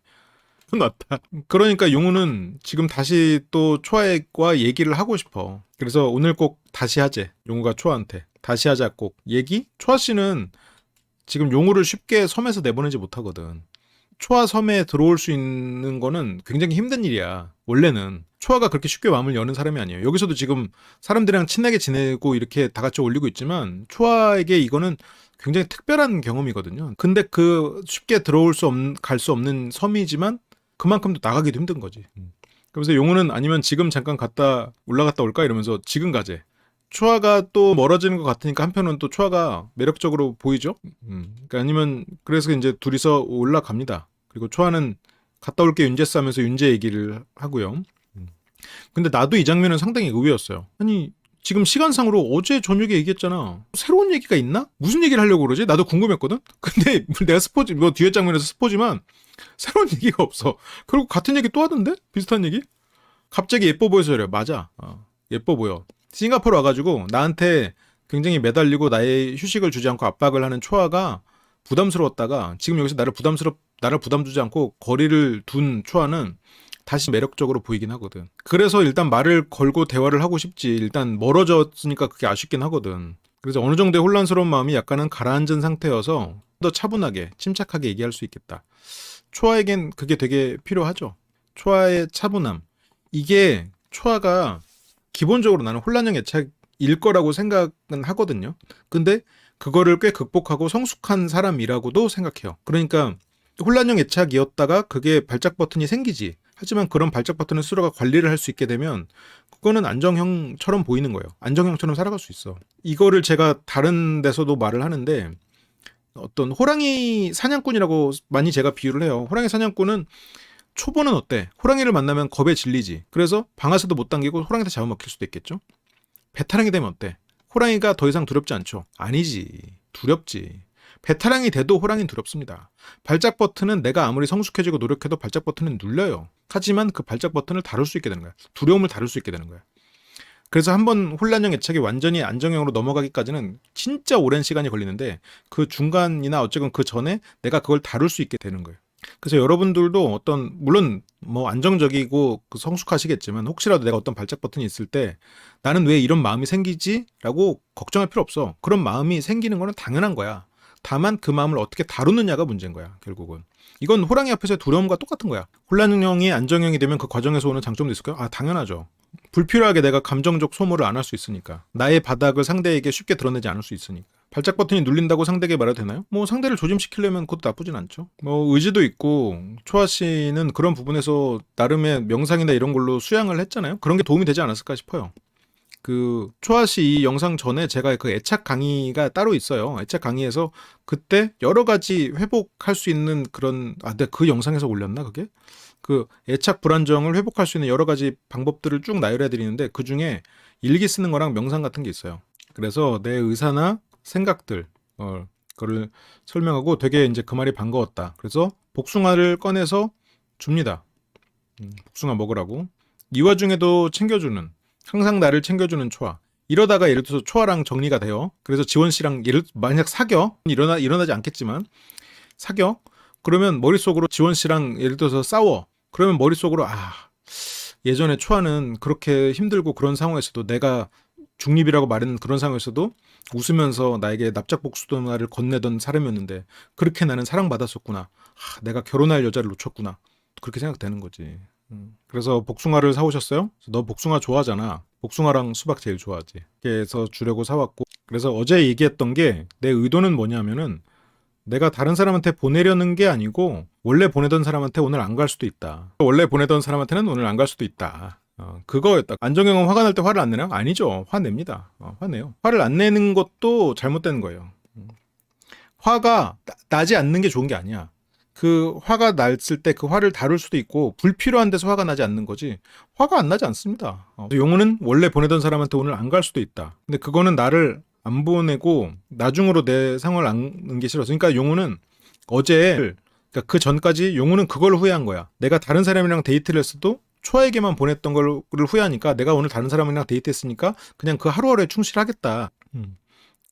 맞다. 그러니까 용우는 지금 다시 또 초아와 얘기를 하고 싶어. 그래서 오늘 꼭 다시 하재. 용우가 초아한테 다시 하자 꼭 얘기? 초아 씨는 지금 용우를 쉽게 섬에서 내보내지 못하거든. 초아 섬에 들어올 수 있는 거는 굉장히 힘든 일이야. 원래는 초아가 그렇게 쉽게 마음을 여는 사람이 아니에요. 여기서도 지금 사람들이랑 친하게 지내고 이렇게 다 같이 올리고 있지만 초아에게 이거는 굉장히 특별한 경험이거든요. 근데 그 쉽게 갈 수 없는 섬이지만 그만큼도 나가기도 힘든 거지. 그래서 용우는 아니면 지금 잠깐 올라갔다 올까 이러면서 지금 가재. 초아가 또 멀어지는 것 같으니까 한편은 또 초아가 매력적으로 보이죠. 그러니까 아니면 그래서 이제 둘이서 올라갑니다. 그리고 초아는 갔다 올게 윤재스 하면서 윤재 얘기를 하고요. 근데 나도 이 장면은 상당히 의외였어요. 아니 지금 시간상으로 어제 저녁에 얘기했잖아. 새로운 얘기가 있나? 무슨 얘기를 하려고 그러지? 나도 궁금했거든? 근데 내가 스포지, 뭐 뒤에 장면에서 스포지만 새로운 얘기가 없어. 그리고 같은 얘기 또 하던데? 비슷한 얘기? 갑자기 예뻐 보여서 그래. 맞아. 예뻐 보여. 싱가포르 와가지고 나한테 굉장히 매달리고 나의 휴식을 주지 않고 압박을 하는 초아가 부담스러웠다가 지금 여기서 나를 부담 주지 않고 거리를 둔 초아는 다시 매력적으로 보이긴 하거든. 그래서 일단 말을 걸고 대화를 하고 싶지. 일단 멀어졌으니까 그게 아쉽긴 하거든. 그래서 어느 정도의 혼란스러운 마음이 약간은 가라앉은 상태여서 더 차분하게 침착하게 얘기할 수 있겠다. 초아에겐 그게 되게 필요하죠. 초아의 차분함. 이게 초아가 기본적으로 나는 혼란형 애착일 거라고 생각은 하거든요. 근데 그거를 꽤 극복하고 성숙한 사람이라고도 생각해요. 그러니까 혼란형 애착이었다가 그게 발작 버튼이 생기지. 하지만 그런 발작 버튼을 스스로가 관리를 할 수 있게 되면 그거는 안정형처럼 보이는 거예요. 안정형처럼 살아갈 수 있어. 이거를 제가 다른 데서도 말을 하는데 어떤 호랑이 사냥꾼이라고 많이 제가 비유를 해요. 호랑이 사냥꾼은 초보는 어때? 호랑이를 만나면 겁에 질리지. 그래서 방아쇠도 못 당기고 호랑이한테 잡아먹힐 수도 있겠죠? 배타랑이 되면 어때? 호랑이가 더 이상 두렵지 않죠? 아니지. 두렵지. 배타랑이 돼도 호랑이는 두렵습니다. 발작 버튼은 내가 아무리 성숙해지고 노력해도 발작 버튼은 눌려요. 하지만 그 발작 버튼을 다룰 수 있게 되는 거야. 두려움을 다룰 수 있게 되는 거야. 그래서 한번 혼란형 애착이 완전히 안정형으로 넘어가기까지는 진짜 오랜 시간이 걸리는데 그 중간이나 어쨌건 그 전에 내가 그걸 다룰 수 있게 되는 거예요. 그래서 여러분들도 어떤 물론 뭐 안정적이고 성숙하시겠지만 혹시라도 내가 어떤 발작 버튼이 있을 때 나는 왜 이런 마음이 생기지라고 걱정할 필요 없어. 그런 마음이 생기는 거는 당연한 거야. 다만 그 마음을 어떻게 다루느냐가 문제인 거야. 결국은 이건 호랑이 앞에서의 두려움과 똑같은 거야. 혼란형이 안정형이 되면 그 과정에서 오는 장점도 있을까요? 당연하죠. 불필요하게 내가 감정적 소모를 안 할 수 있으니까. 나의 바닥을 상대에게 쉽게 드러내지 않을 수 있으니까. 발작 버튼이 눌린다고 상대에게 말해도 되나요? 뭐 상대를 조심시키려면 그것도 나쁘진 않죠. 뭐 의지도 있고 초아 씨는 그런 부분에서 나름의 명상이나 이런 걸로 수양을 했잖아요. 그런 게 도움이 되지 않았을까 싶어요. 그 초아 씨 이 영상 전에 제가 그 애착 강의가 따로 있어요. 애착 강의에서 그때 여러 가지 회복할 수 있는 그런 내가 그 영상에서 올렸나 그게? 그 애착 불안정을 회복할 수 있는 여러 가지 방법들을 쭉 나열해 드리는데 그 중에 일기 쓰는 거랑 명상 같은 게 있어요. 그래서 내 의사나 생각들 그거를 설명하고 되게 이제 그 말이 반가웠다. 그래서 복숭아를 꺼내서 줍니다. 복숭아 먹으라고. 이 와중에도 챙겨주는 항상 나를 챙겨주는 초아. 이러다가 예를 들어서 초아랑 정리가 돼요. 그래서 지원 씨랑 만약 사겨 일어나지 않겠지만 사겨 그러면 머릿속으로 지원 씨랑 예를 들어서 싸워. 그러면 머릿속으로 예전에 초아는 그렇게 힘들고 그런 상황에서도 내가 중립이라고 말하는 그런 상황에서도 웃으면서 나에게 납작복숭아를 건네던 사람이었는데 그렇게 나는 사랑받았었구나. 내가 결혼할 여자를 놓쳤구나. 그렇게 생각되는 거지. 그래서 복숭아를 사오셨어요? 너 복숭아 좋아하잖아. 복숭아랑 수박 제일 좋아하지. 그래서 주려고 사왔고 그래서 어제 얘기했던 게 내 의도는 뭐냐면은 내가 다른 사람한테 보내려는 게 아니고 원래 보내던 사람한테 오늘 안 갈 수도 있다. 원래 보내던 사람한테는 오늘 안 갈 수도 있다. 그거였다. 안정형은 화가 날 때 화를 안 내나요? 아니죠. 화냅니다. 화내요. 화를 안 내는 것도 잘못된 거예요. 화가 나지 않는 게 좋은 게 아니야. 그 화가 났을 때 그 화를 다룰 수도 있고 불필요한 데서 화가 나지 않는 거지 화가 안 나지 않습니다. 용우는 원래 보내던 사람한테 오늘 안 갈 수도 있다. 근데 그거는 나를 안 보내고 나중으로 내 상황을 안는 게 싫어서 그러니까 용우는 어제 그러니까 그 전까지 용우는 그걸 후회한 거야. 내가 다른 사람이랑 데이트를 했어도 초아에게만 보냈던 걸 후회하니까 내가 오늘 다른 사람이랑 데이트했으니까 그냥 그 하루하루에 충실하겠다.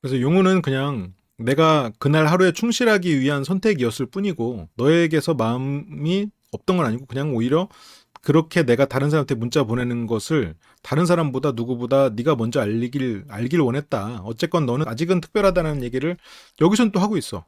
그래서 용우는 그냥 내가 그날 하루에 충실하기 위한 선택이었을 뿐이고 너에게서 마음이 없던 건 아니고 그냥 오히려 그렇게 내가 다른 사람한테 문자 보내는 것을 다른 사람보다 누구보다 네가 먼저 알길 원했다. 어쨌건 너는 아직은 특별하다는 얘기를 여기선 또 하고 있어.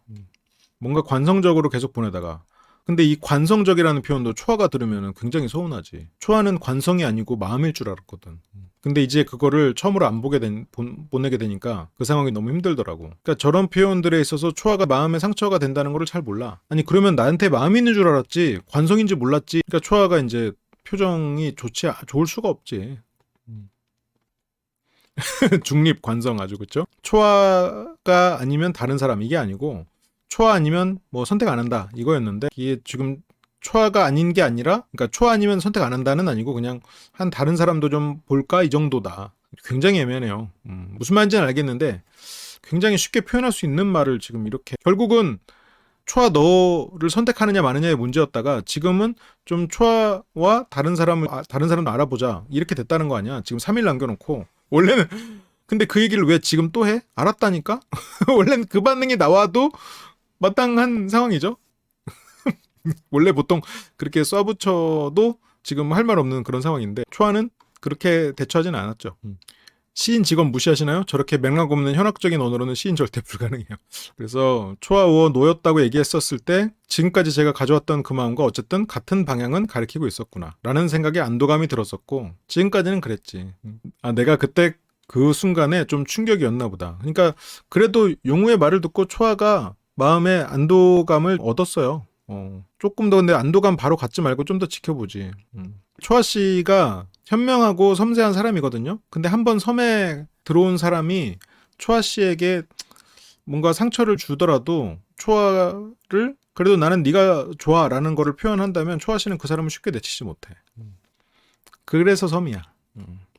뭔가 관성적으로 계속 보내다가 근데 이 관성적이라는 표현도 초아가 들으면 굉장히 서운하지. 초아는 관성이 아니고 마음일 줄 알았거든. 근데 이제 그거를 처음으로 안 보내게 되니까 그 상황이 너무 힘들더라고. 그러니까 저런 표현들에 있어서 초아가 마음에 상처가 된다는 거를 잘 몰라. 아니 그러면 나한테 마음이 있는 줄 알았지 관성인지 몰랐지. 그러니까 초아가 이제 표정이 좋을 수가 없지. 중립 관성 아주 그쵸? 초아가 아니면 다른 사람 이게 아니고 초아 아니면 뭐 선택 안 한다 이거였는데 이게 지금 초아가 아닌 게 아니라 그러니까 초아 아니면 선택 안 한다는 아니고 그냥 한 다른 사람도 좀 볼까 이 정도다. 굉장히 애매하네요. 무슨 말인지는 알겠는데 굉장히 쉽게 표현할 수 있는 말을 지금 이렇게 결국은 초아 너를 선택하느냐 마느냐의 문제였다가 지금은 좀 초아와 다른 사람을 알아보자 이렇게 됐다는 거 아니야. 지금 3일 남겨놓고 원래는 근데 그 얘기를 왜 지금 또 해? 알았다니까? 원래는 그 반응이 나와도 마땅한 상황이죠. 원래 보통 그렇게 쏴붙여도 지금 할 말 없는 그런 상황인데 초아는 그렇게 대처하지는 않았죠. 시인 직업 무시하시나요? 저렇게 맥락 없는 현학적인 언어로는 시인 절대 불가능해요. 그래서 초아우어 노였다고 얘기했었을 때 지금까지 제가 가져왔던 그 마음과 어쨌든 같은 방향은 가리키고 있었구나 라는 생각에 안도감이 들었었고 지금까지는 그랬지. 내가 그때 그 순간에 좀 충격이었나 보다. 그러니까 그래도 용우의 말을 듣고 초아가 마음에 안도감을 얻었어요. 조금 더 근데 안도감 바로 갖지 말고 좀 더 지켜보지. 초아 씨가 현명하고 섬세한 사람이거든요. 근데 한번 섬에 들어온 사람이 초아 씨에게 뭔가 상처를 주더라도 초아를 그래도 나는 네가 좋아라는 거를 표현한다면 초아 씨는 그 사람을 쉽게 내치지 못해. 그래서 섬이야.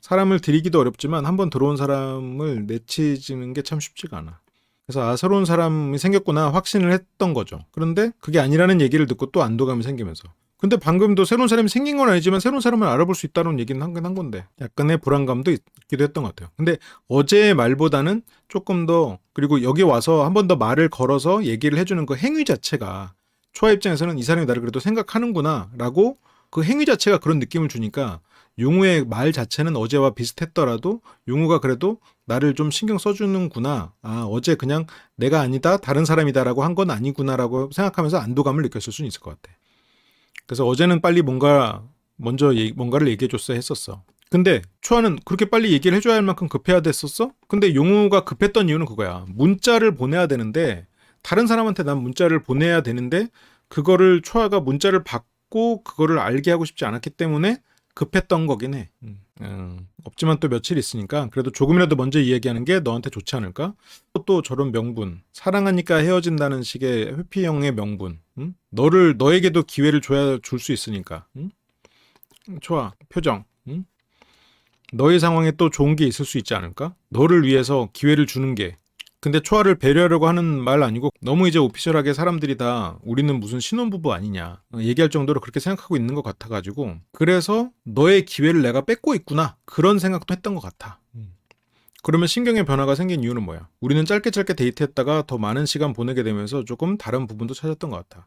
사람을 들이기도 어렵지만 한번 들어온 사람을 내치지는 게 참 쉽지가 않아. 그래서 새로운 사람이 생겼구나 확신을 했던 거죠. 그런데 그게 아니라는 얘기를 듣고 또 안도감이 생기면서 근데 방금도 새로운 사람이 생긴 건 아니지만 새로운 사람을 알아볼 수 있다는 얘기는 한 건데 약간의 불안감도 있기도 했던 것 같아요. 근데 어제의 말보다는 조금 더 그리고 여기 와서 한 번 더 말을 걸어서 얘기를 해주는 그 행위 자체가 초아 입장에서는 이 사람이 나를 그래도 생각하는구나 라고 그 행위 자체가 그런 느낌을 주니까 용우의 말 자체는 어제와 비슷했더라도 용우가 그래도 나를 좀 신경 써주는구나. 어제 그냥 내가 아니다 다른 사람이다라고 한 건 아니구나라고 생각하면서 안도감을 느꼈을 수는 있을 것 같아. 그래서 어제는 빨리 뭔가를 얘기해줬어야 했었어. 근데 초아는 그렇게 빨리 얘기를 해줘야 할 만큼 급해야 됐었어? 근데 용우가 급했던 이유는 그거야. 문자를 보내야 되는데 다른 사람한테 난 문자를 보내야 되는데 그거를 초아가 문자를 받고 그거를 알게 하고 싶지 않았기 때문에 급했던 거긴 해. 없지만 또 며칠 있으니까 그래도 조금이라도 먼저 이야기하는 게 너한테 좋지 않을까? 또 저런 명분. 사랑하니까 헤어진다는 식의 회피형의 명분. 너에게도 기회를 줄 수 있으니까. 좋아. 표정. 너의 상황에 또 좋은 게 있을 수 있지 않을까? 너를 위해서 기회를 주는 게. 근데 초아를 배려하려고 하는 말 아니고 너무 이제 오피셜하게 사람들이 다 우리는 무슨 신혼부부 아니냐 얘기할 정도로 그렇게 생각하고 있는 것 같아가지고 그래서 너의 기회를 내가 뺏고 있구나 그런 생각도 했던 것 같아. 그러면 신경의 변화가 생긴 이유는 뭐야? 우리는 짧게 데이트했다가 더 많은 시간 보내게 되면서 조금 다른 부분도 찾았던 것 같아.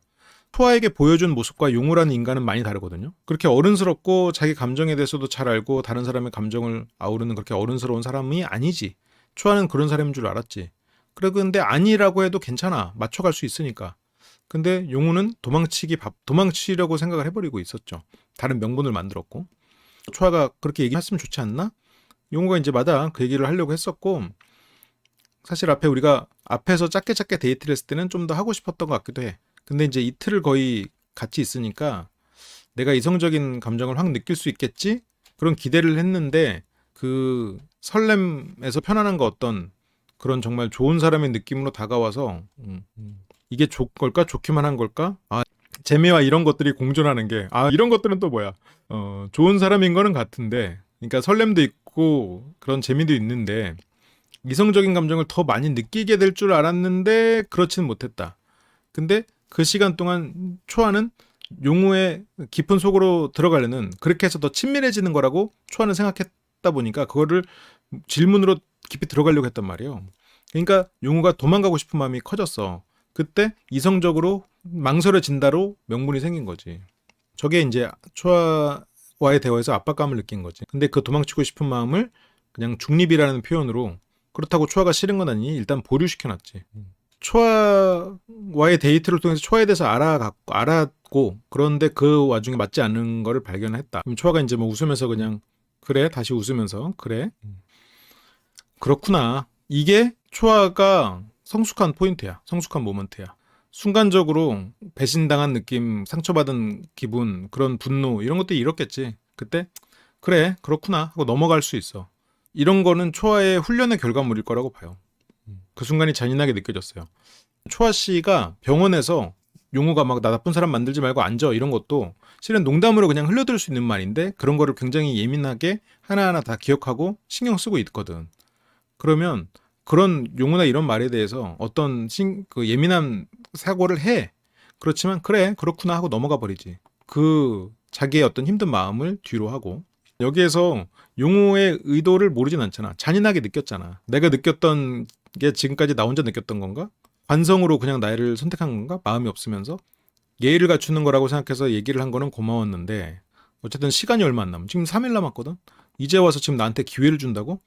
초아에게 보여준 모습과 용우라는 인간은 많이 다르거든요. 그렇게 어른스럽고 자기 감정에 대해서도 잘 알고 다른 사람의 감정을 아우르는 그렇게 어른스러운 사람이 아니지. 초아는 그런 사람인 줄 알았지. 그래 근데 아니라고 해도 괜찮아. 맞춰갈 수 있으니까. 근데 용우는 도망치려고 생각을 해버리고 있었죠. 다른 명분을 만들었고. 초아가 그렇게 얘기했으면 좋지 않나? 용우가 이제 맞아. 그 얘기를 하려고 했었고 사실 우리가 앞에서 짧게 데이트를 했을 때는 좀 더 하고 싶었던 것 같기도 해. 근데 이제 이틀을 거의 같이 있으니까 내가 이성적인 감정을 확 느낄 수 있겠지? 그런 기대를 했는데 그 설렘에서 편안한 거 어떤 그런 정말 좋은 사람의 느낌으로 다가와서 이게 걸까? 좋기만 한 걸까? 재미와 이런 것들이 공존하는 게 이런 것들은 또 뭐야? 좋은 사람인 거는 같은데 그러니까 설렘도 있고 그런 재미도 있는데 이성적인 감정을 더 많이 느끼게 될 줄 알았는데 그렇지는 못했다. 근데 그 시간 동안 초아는 용우의 깊은 속으로 들어가려는 그렇게 해서 더 친밀해지는 거라고 초아는 생각했다 보니까 그거를 질문으로 깊이 들어가려고 했단 말이에요. 그러니까 용우가 도망가고 싶은 마음이 커졌어. 그때 이성적으로 망설여진다로 명분이 생긴 거지. 저게 이제 초아와의 대화에서 압박감을 느낀 거지. 근데 그 도망치고 싶은 마음을 그냥 중립이라는 표현으로 그렇다고 초아가 싫은 건 아니니 일단 보류시켜놨지. 초아와의 데이트를 통해서 초아에 대해서 알았고 그런데 그 와중에 맞지 않는 거를 발견했다. 그럼 초아가 이제 뭐 웃으면서 그냥 그래 다시 웃으면서 그래 그렇구나. 이게 초아가 성숙한 포인트야. 성숙한 모먼트야. 순간적으로 배신당한 느낌, 상처받은 기분, 그런 분노 이런 것들이 이렇겠지. 그때 그래 그렇구나 하고 넘어갈 수 있어. 이런 거는 초아의 훈련의 결과물일 거라고 봐요. 그 순간이 잔인하게 느껴졌어요. 초아 씨가 병원에서 용우가 막 나 나쁜 사람 만들지 말고 앉아 이런 것도 실은 농담으로 그냥 흘려들 수 있는 말인데 그런 거를 굉장히 예민하게 하나하나 다 기억하고 신경 쓰고 있거든. 그러면 그런 용어나 이런 말에 대해서 어떤 그 예민한 사고를 해. 그렇지만 그래 그렇구나 하고 넘어가 버리지. 그 자기의 어떤 힘든 마음을 뒤로 하고 여기에서 용호의 의도를 모르진 않잖아. 잔인하게 느꼈잖아. 내가 느꼈던 게 지금까지 나 혼자 느꼈던 건가? 관성으로 그냥 나를 선택한 건가? 마음이 없으면서 예의를 갖추는 거라고 생각해서 얘기를 한 거는 고마웠는데 어쨌든 시간이 얼마 안 남은 지금 3일 남았거든. 이제 와서 지금 나한테 기회를 준다고?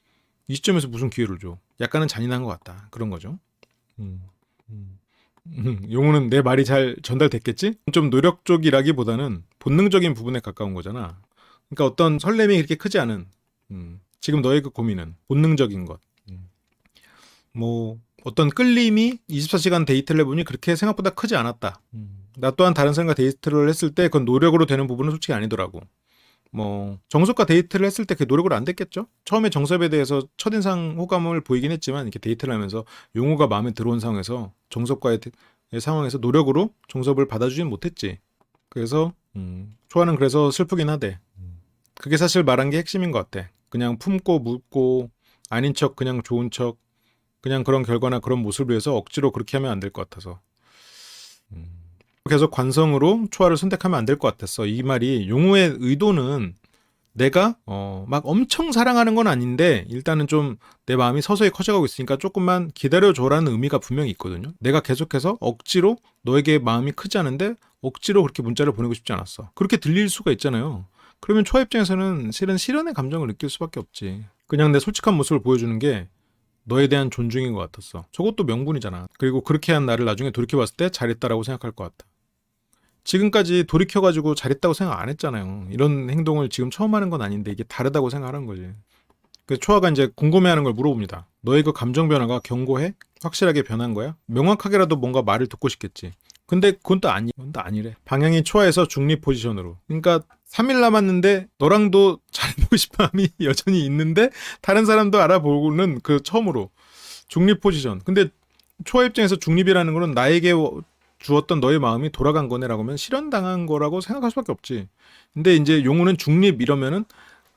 이 시점에서 무슨 기회를 줘? 약간은 잔인한 것 같다. 그런 거죠. 음, 음, 용호는 내 말이 잘 전달됐겠지? 좀 노력적이라기보다는 본능적인 부분에 가까운 거잖아. 그러니까 어떤 설렘이 그렇게 크지 않은 지금 너의 그 고민은 본능적인 것. 뭐 어떤 끌림이 24시간 데이트를 해보니 그렇게 생각보다 크지 않았다. 나 또한 다른 사람과 데이트를 했을 때 그건 노력으로 되는 부분은 솔직히 아니더라고. 뭐 정섭과 데이트를 했을 때 그게 노력으로 안 됐겠죠. 처음에 정섭에 대해서 첫인상 호감을 보이긴 했지만 이렇게 데이트를 하면서 용호가 마음에 들어온 상황에서 정섭과의 상황에서 노력으로 정섭을 받아주진 못했지. 그래서 초아는 그래서 슬프긴 하대. 그게 사실 말한 게 핵심인 것 같아. 그냥 품고 묻고 아닌 척 그냥 좋은 척 그냥 그런 결과나 그런 모습을 위해서 억지로 그렇게 하면 안 될 것 같아서 계속 관성으로 초아를 선택하면 안 될 것 같았어. 이 말이 용우의 의도는 내가 막 엄청 사랑하는 건 아닌데 일단은 좀 내 마음이 서서히 커져가고 있으니까 조금만 기다려줘라는 의미가 분명히 있거든요. 내가 계속해서 억지로 너에게 마음이 크지 않은데 억지로 그렇게 문자를 보내고 싶지 않았어. 그렇게 들릴 수가 있잖아요. 그러면 초아 입장에서는 실은 실현의 감정을 느낄 수밖에 없지. 그냥 내 솔직한 모습을 보여주는 게 너에 대한 존중인 것 같았어. 저것도 명분이잖아. 그리고 그렇게 한 나를 나중에 돌이켜봤을 때 잘했다라고 생각할 것 같아. 지금까지 돌이켜가지고 잘했다고 생각 안 했잖아요. 이런 행동을 지금 처음 하는 건 아닌데 이게 다르다고 생각하는 거지. 그래서 초아가 이제 궁금해하는 걸 물어봅니다. 너의 그 감정 변화가 견고해? 확실하게 변한 거야? 명확하게라도 뭔가 말을 듣고 싶겠지. 근데 그건 또 아니래. 방향이 초아에서 중립 포지션으로. 그러니까 3일 남았는데 너랑도 잘해보고 싶은 마음이 여전히 있는데 다른 사람도 알아보고는 그 처음으로 중립 포지션. 근데 초아 입장에서 중립이라는 거는 나에게 주었던 너의 마음이 돌아간 거네라고 하면 실현당한 거라고 생각할 수밖에 없지. 근데 이제 용우는 중립 이러면은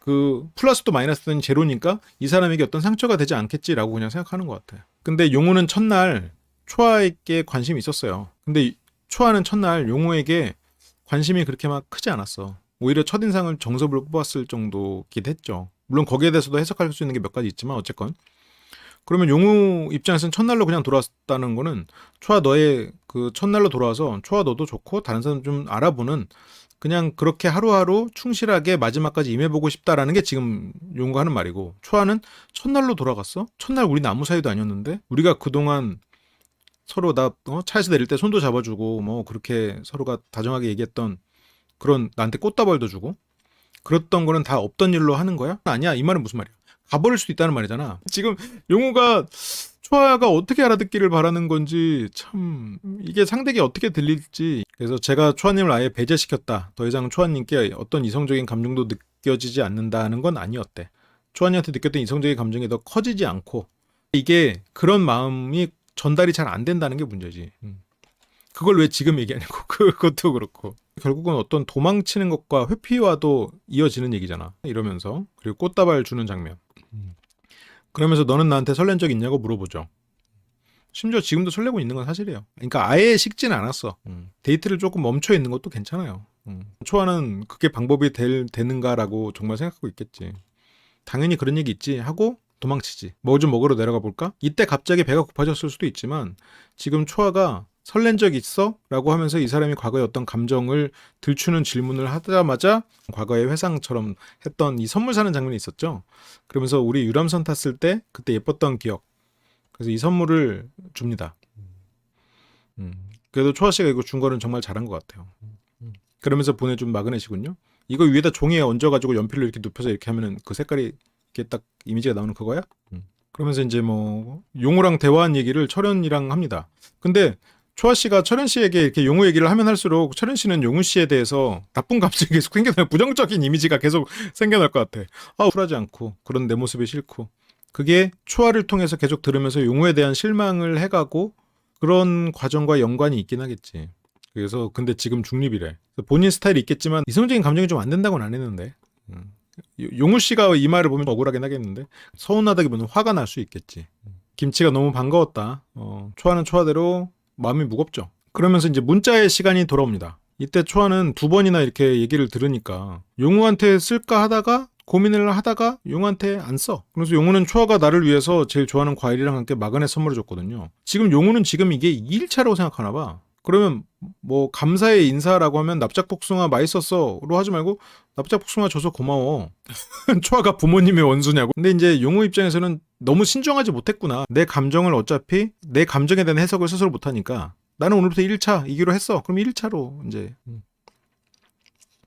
그 플러스도 마이너스는 제로니까 이 사람에게 어떤 상처가 되지 않겠지라고 그냥 생각하는 것 같아요. 근데 용우는 첫날 초아에게 관심이 있었어요. 근데 초아는 첫날 용우에게 관심이 그렇게 막 크지 않았어. 오히려 첫인상을 정섭을 뽑았을 정도기도 했죠. 물론 거기에 대해서도 해석할 수 있는 게 몇 가지 있지만 어쨌건 그러면 용우 입장에서는 첫날로 그냥 돌아왔다는 거는 초아 너의 그 첫날로 돌아와서 초아 너도 좋고 다른 사람 좀 알아보는 그냥 그렇게 하루하루 충실하게 마지막까지 임해보고 싶다라는 게 지금 용우가 하는 말이고 초아는 첫날로 돌아갔어? 첫날 우리는 아무 사이도 아니었는데 우리가 그동안 서로 나 차에서 내릴 때 손도 잡아주고 뭐 그렇게 서로가 다정하게 얘기했던 그런 나한테 꽃다발도 주고 그랬던 거는 다 없던 일로 하는 거야? 아니야. 이 말은 무슨 말이야? 가버릴 수도 있다는 말이잖아. 지금 용우가 초아가 어떻게 알아듣기를 바라는 건지 참 이게 상대에게 어떻게 들릴지 그래서 제가 초아님을 아예 배제시켰다. 더 이상 초아님께 어떤 이성적인 감정도 느껴지지 않는다는 건 아니었대. 초아님한테 느꼈던 이성적인 감정이 더 커지지 않고 이게 그런 마음이 전달이 잘 안 된다는 게 문제지. 그걸 왜 지금 얘기하냐고. 그것도 그렇고. 결국은 어떤 도망치는 것과 회피와도 이어지는 얘기잖아. 이러면서. 그리고 꽃다발 주는 장면. 그러면서 너는 나한테 설렌 적 있냐고 물어보죠. 심지어 지금도 설레고 있는 건 사실이에요. 그러니까 아예 식지는 않았어. 데이트를 조금 멈춰 있는 것도 괜찮아요. 초아는 그게 방법이 되는가라고 정말 생각하고 있겠지. 당연히 그런 얘기 있지 하고 도망치지. 뭐 좀 먹으러 내려가 볼까? 이때 갑자기 배가 고파졌을 수도 있지만 지금 초아가 설렌 적 있어? 라고 하면서 이 사람이 과거에 어떤 감정을 들추는 질문을 하자마자 과거의 회상처럼 했던 이 선물 사는 장면이 있었죠. 그러면서 우리 유람선 탔을 때 그때 예뻤던 기억. 그래서 이 선물을 줍니다. 그래도 초아 씨가 이거 준 거는 정말 잘한 것 같아요. 그러면서 보내준 마그넷이군요. 이거 위에다 종이에 얹어가지고 연필로 이렇게 눕혀서 이렇게 하면은 그 색깔이 이렇게 딱 이미지가 나오는 그거야? 그러면서 이제 뭐 용우랑 대화한 얘기를 철현이랑 합니다. 근데 초아 씨가 철현 씨에게 이렇게 용우 얘기를 하면 할수록 철현 씨는 용우 씨에 대해서 나쁜 감정이 계속 생겨나요. 부정적인 이미지가 계속 생겨날 것 같아. 쿨하지 않고 그런 내 모습이 싫고 그게 초아를 통해서 계속 들으면서 용우에 대한 실망을 해가고 그런 과정과 연관이 있긴 하겠지. 그래서 근데 지금 중립이래. 본인 스타일이 있겠지만 이성적인 감정이 좀 안 된다고는 안 했는데. 용우 씨가 이 말을 보면 억울하긴 하겠는데 서운하다기보다는 화가 날 수 있겠지. 김치가 너무 반가웠다. 초아는 초아대로 마음이 무겁죠. 그러면서 이제 문자의 시간이 돌아옵니다. 이때 초아는 2번이나 이렇게 얘기를 들으니까 용우한테 쓸까 하다가 고민을 하다가 용우한테 안 써. 그래서 용우는 초아가 나를 위해서 제일 좋아하는 과일이랑 함께 마그넷 선물을 줬거든요. 지금 용우는 지금 이게 2일차라고 생각하나 봐. 그러면 뭐 감사의 인사라고 하면 납작복숭아 맛있었어로 하지 말고 납작복숭아 줘서 고마워. 초아가 부모님의 원수냐고. 근데 이제 용우 입장에서는 너무 신중하지 못했구나. 내 감정을 어차피 내 감정에 대한 해석을 스스로 못하니까 나는 오늘부터 1차 이기로 했어. 그럼 1차로 이제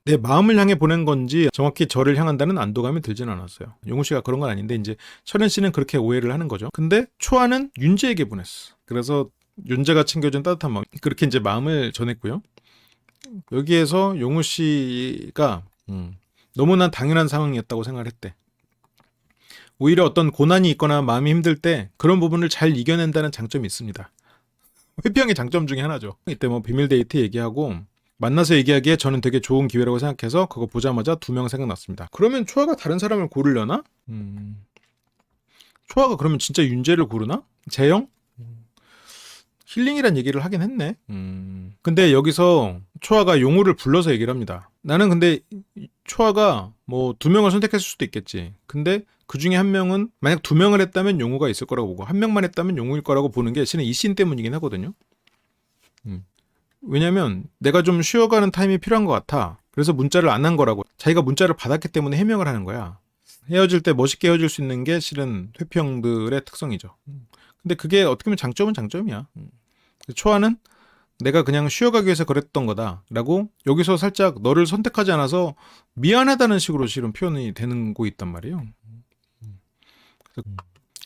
내 마음을 향해 보낸 건지 정확히 저를 향한다는 안도감이 들진 않았어요. 용우 씨가 그런 건 아닌데 이제 철현 씨는 그렇게 오해를 하는 거죠. 근데 초아는 윤재에게 보냈어. 그래서 윤재가 챙겨준 따뜻한 마음. 그렇게 이제 마음을 전했고요. 여기에서 용우 씨가 너무나 당연한 상황이었다고 생각을 했대. 오히려 어떤 고난이 있거나 마음이 힘들 때 그런 부분을 잘 이겨낸다는 장점이 있습니다. 회피형의 장점 중에 하나죠. 이때 뭐 비밀 데이트 얘기하고 만나서 얘기하기에 저는 되게 좋은 기회라고 생각해서 그거 보자마자 2명 생각났습니다. 그러면 초아가 다른 사람을 고르려나? 초아가 그러면 진짜 윤재를 고르나? 재영? 힐링이란 얘기를 하긴 했네. 근데 여기서 초아가 용우를 불러서 얘기를 합니다. 나는 근데 초아가 뭐 2명을 선택했을 수도 있겠지. 근데 그 중에 한 명은 만약 2명을 했다면 용우가 있을 거라고 보고 한 명만 했다면 용우일 거라고 보는 게 실은 이 씬 때문이긴 하거든요. 왜냐면 내가 좀 쉬어가는 타임이 필요한 것 같아. 그래서 문자를 안 한 거라고. 자기가 문자를 받았기 때문에 해명을 하는 거야. 헤어질 때 멋있게 헤어질 수 있는 게 실은 회피형들의 특성이죠. 근데 그게 어떻게 보면 장점은 장점이야. 초아는 내가 그냥 쉬어가기 위해서 그랬던 거다 라고 여기서 살짝 너를 선택하지 않아서 미안하다는 식으로 실은 표현이 되는 거 있단 말이에요.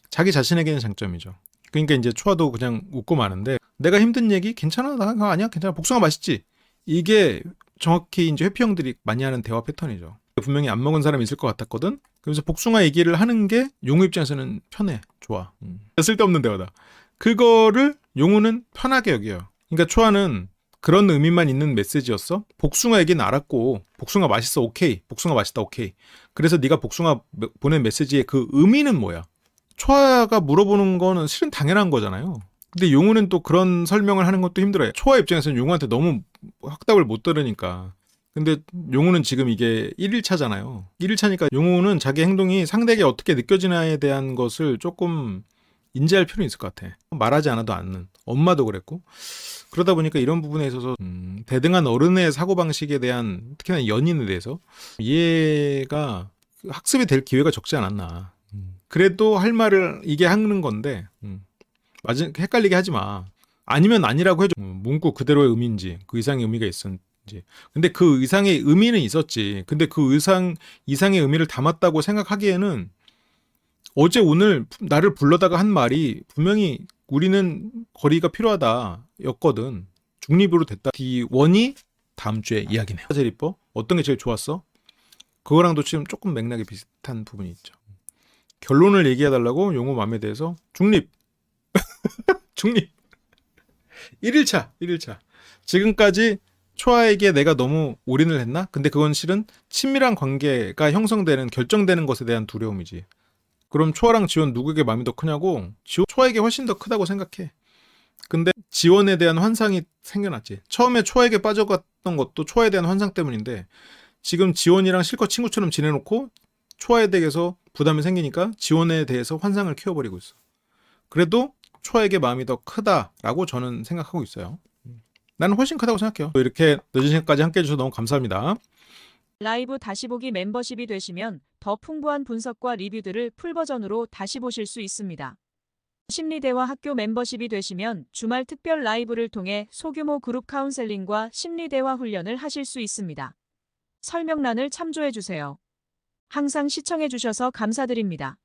자기 자신에게는 장점이죠. 그러니까 이제 초아도 그냥 웃고 마는데 내가 힘든 얘기 괜찮아? 나 아니야? 괜찮아? 복숭아 맛있지? 이게 정확히 이제 회피형들이 많이 하는 대화 패턴이죠. 분명히 안 먹은 사람이 있을 것 같았거든? 그래서 복숭아 얘기를 하는 게 용우 입장에서는 편해. 좋아. 쓸데없는 대화다. 그거를 용우는 편하게 여겨요. 그러니까 초아는 그런 의미만 있는 메시지였어. 복숭아 얘기는 알았고 복숭아 맛있어. 오케이. 복숭아 맛있다. 오케이. 그래서 네가 복숭아 보낸 메시지의 그 의미는 뭐야? 초아가 물어보는 거는 실은 당연한 거잖아요. 근데 용우는 또 그런 설명을 하는 것도 힘들어요. 초아 입장에서는 용우한테 너무 확답을 못 들으니까. 근데 용우는 지금 이게 1일차잖아요. 1일차니까 용우는 자기 행동이 상대에게 어떻게 느껴지나에 대한 것을 조금 인지할 필요는 있을 것 같아. 말하지 않아도 아는. 엄마도 그랬고. 그러다 보니까 이런 부분에 있어서 대등한 어른의 사고방식에 대한 특히나 연인에 대해서 이해가 학습이 될 기회가 적지 않았나. 그래도 할 말을 이게 하는 건데 맞은 헷갈리게 하지 마. 아니면 아니라고 해줘. 문구 그대로의 의미인지 그 이상의 의미가 있었는지. 근데 그 이상의 의미는 있었지. 근데 그 이상의 의미를 담았다고 생각하기에는 어제 오늘 나를 불러다가 한 말이 분명히 우리는 거리가 필요하다 였거든. 중립으로 됐다. D1이 다음 주에 이야기네요. 제일 이뻐? 어떤 게 제일 좋았어? 그거랑도 지금 조금 맥락이 비슷한 부분이 있죠. 결론을 얘기해달라고 용우 맘에 대해서 중립. 중립. 1일차. 지금까지 초아에게 내가 너무 올인을 했나? 근데 그건 실은 친밀한 관계가 형성되는 결정되는 것에 대한 두려움이지. 그럼 초아랑 지원 누구에게 마음이 더 크냐고? 초아에게 훨씬 더 크다고 생각해. 근데 지원에 대한 환상이 생겨났지. 처음에 초아에게 빠져갔던 것도 초아에 대한 환상 때문인데 지금 지원이랑 실컷 친구처럼 지내놓고 초아에 대해서 부담이 생기니까 지원에 대해서 환상을 키워버리고 있어. 그래도 초아에게 마음이 더 크다라고 저는 생각하고 있어요. 나는 훨씬 크다고 생각해요. 이렇게 늦은 시간까지 함께해 주셔서 너무 감사합니다.
라이브 다시 보기 멤버십이 되시면 더 풍부한 분석과 리뷰들을 풀버전으로 다시 보실 수 있습니다. 심리대화 학교 멤버십이 되시면 주말 특별 라이브를 통해 소규모 그룹 카운셀링과 심리대화 훈련을 하실 수 있습니다. 설명란을 참조해 주세요. 항상 시청해 주셔서 감사드립니다.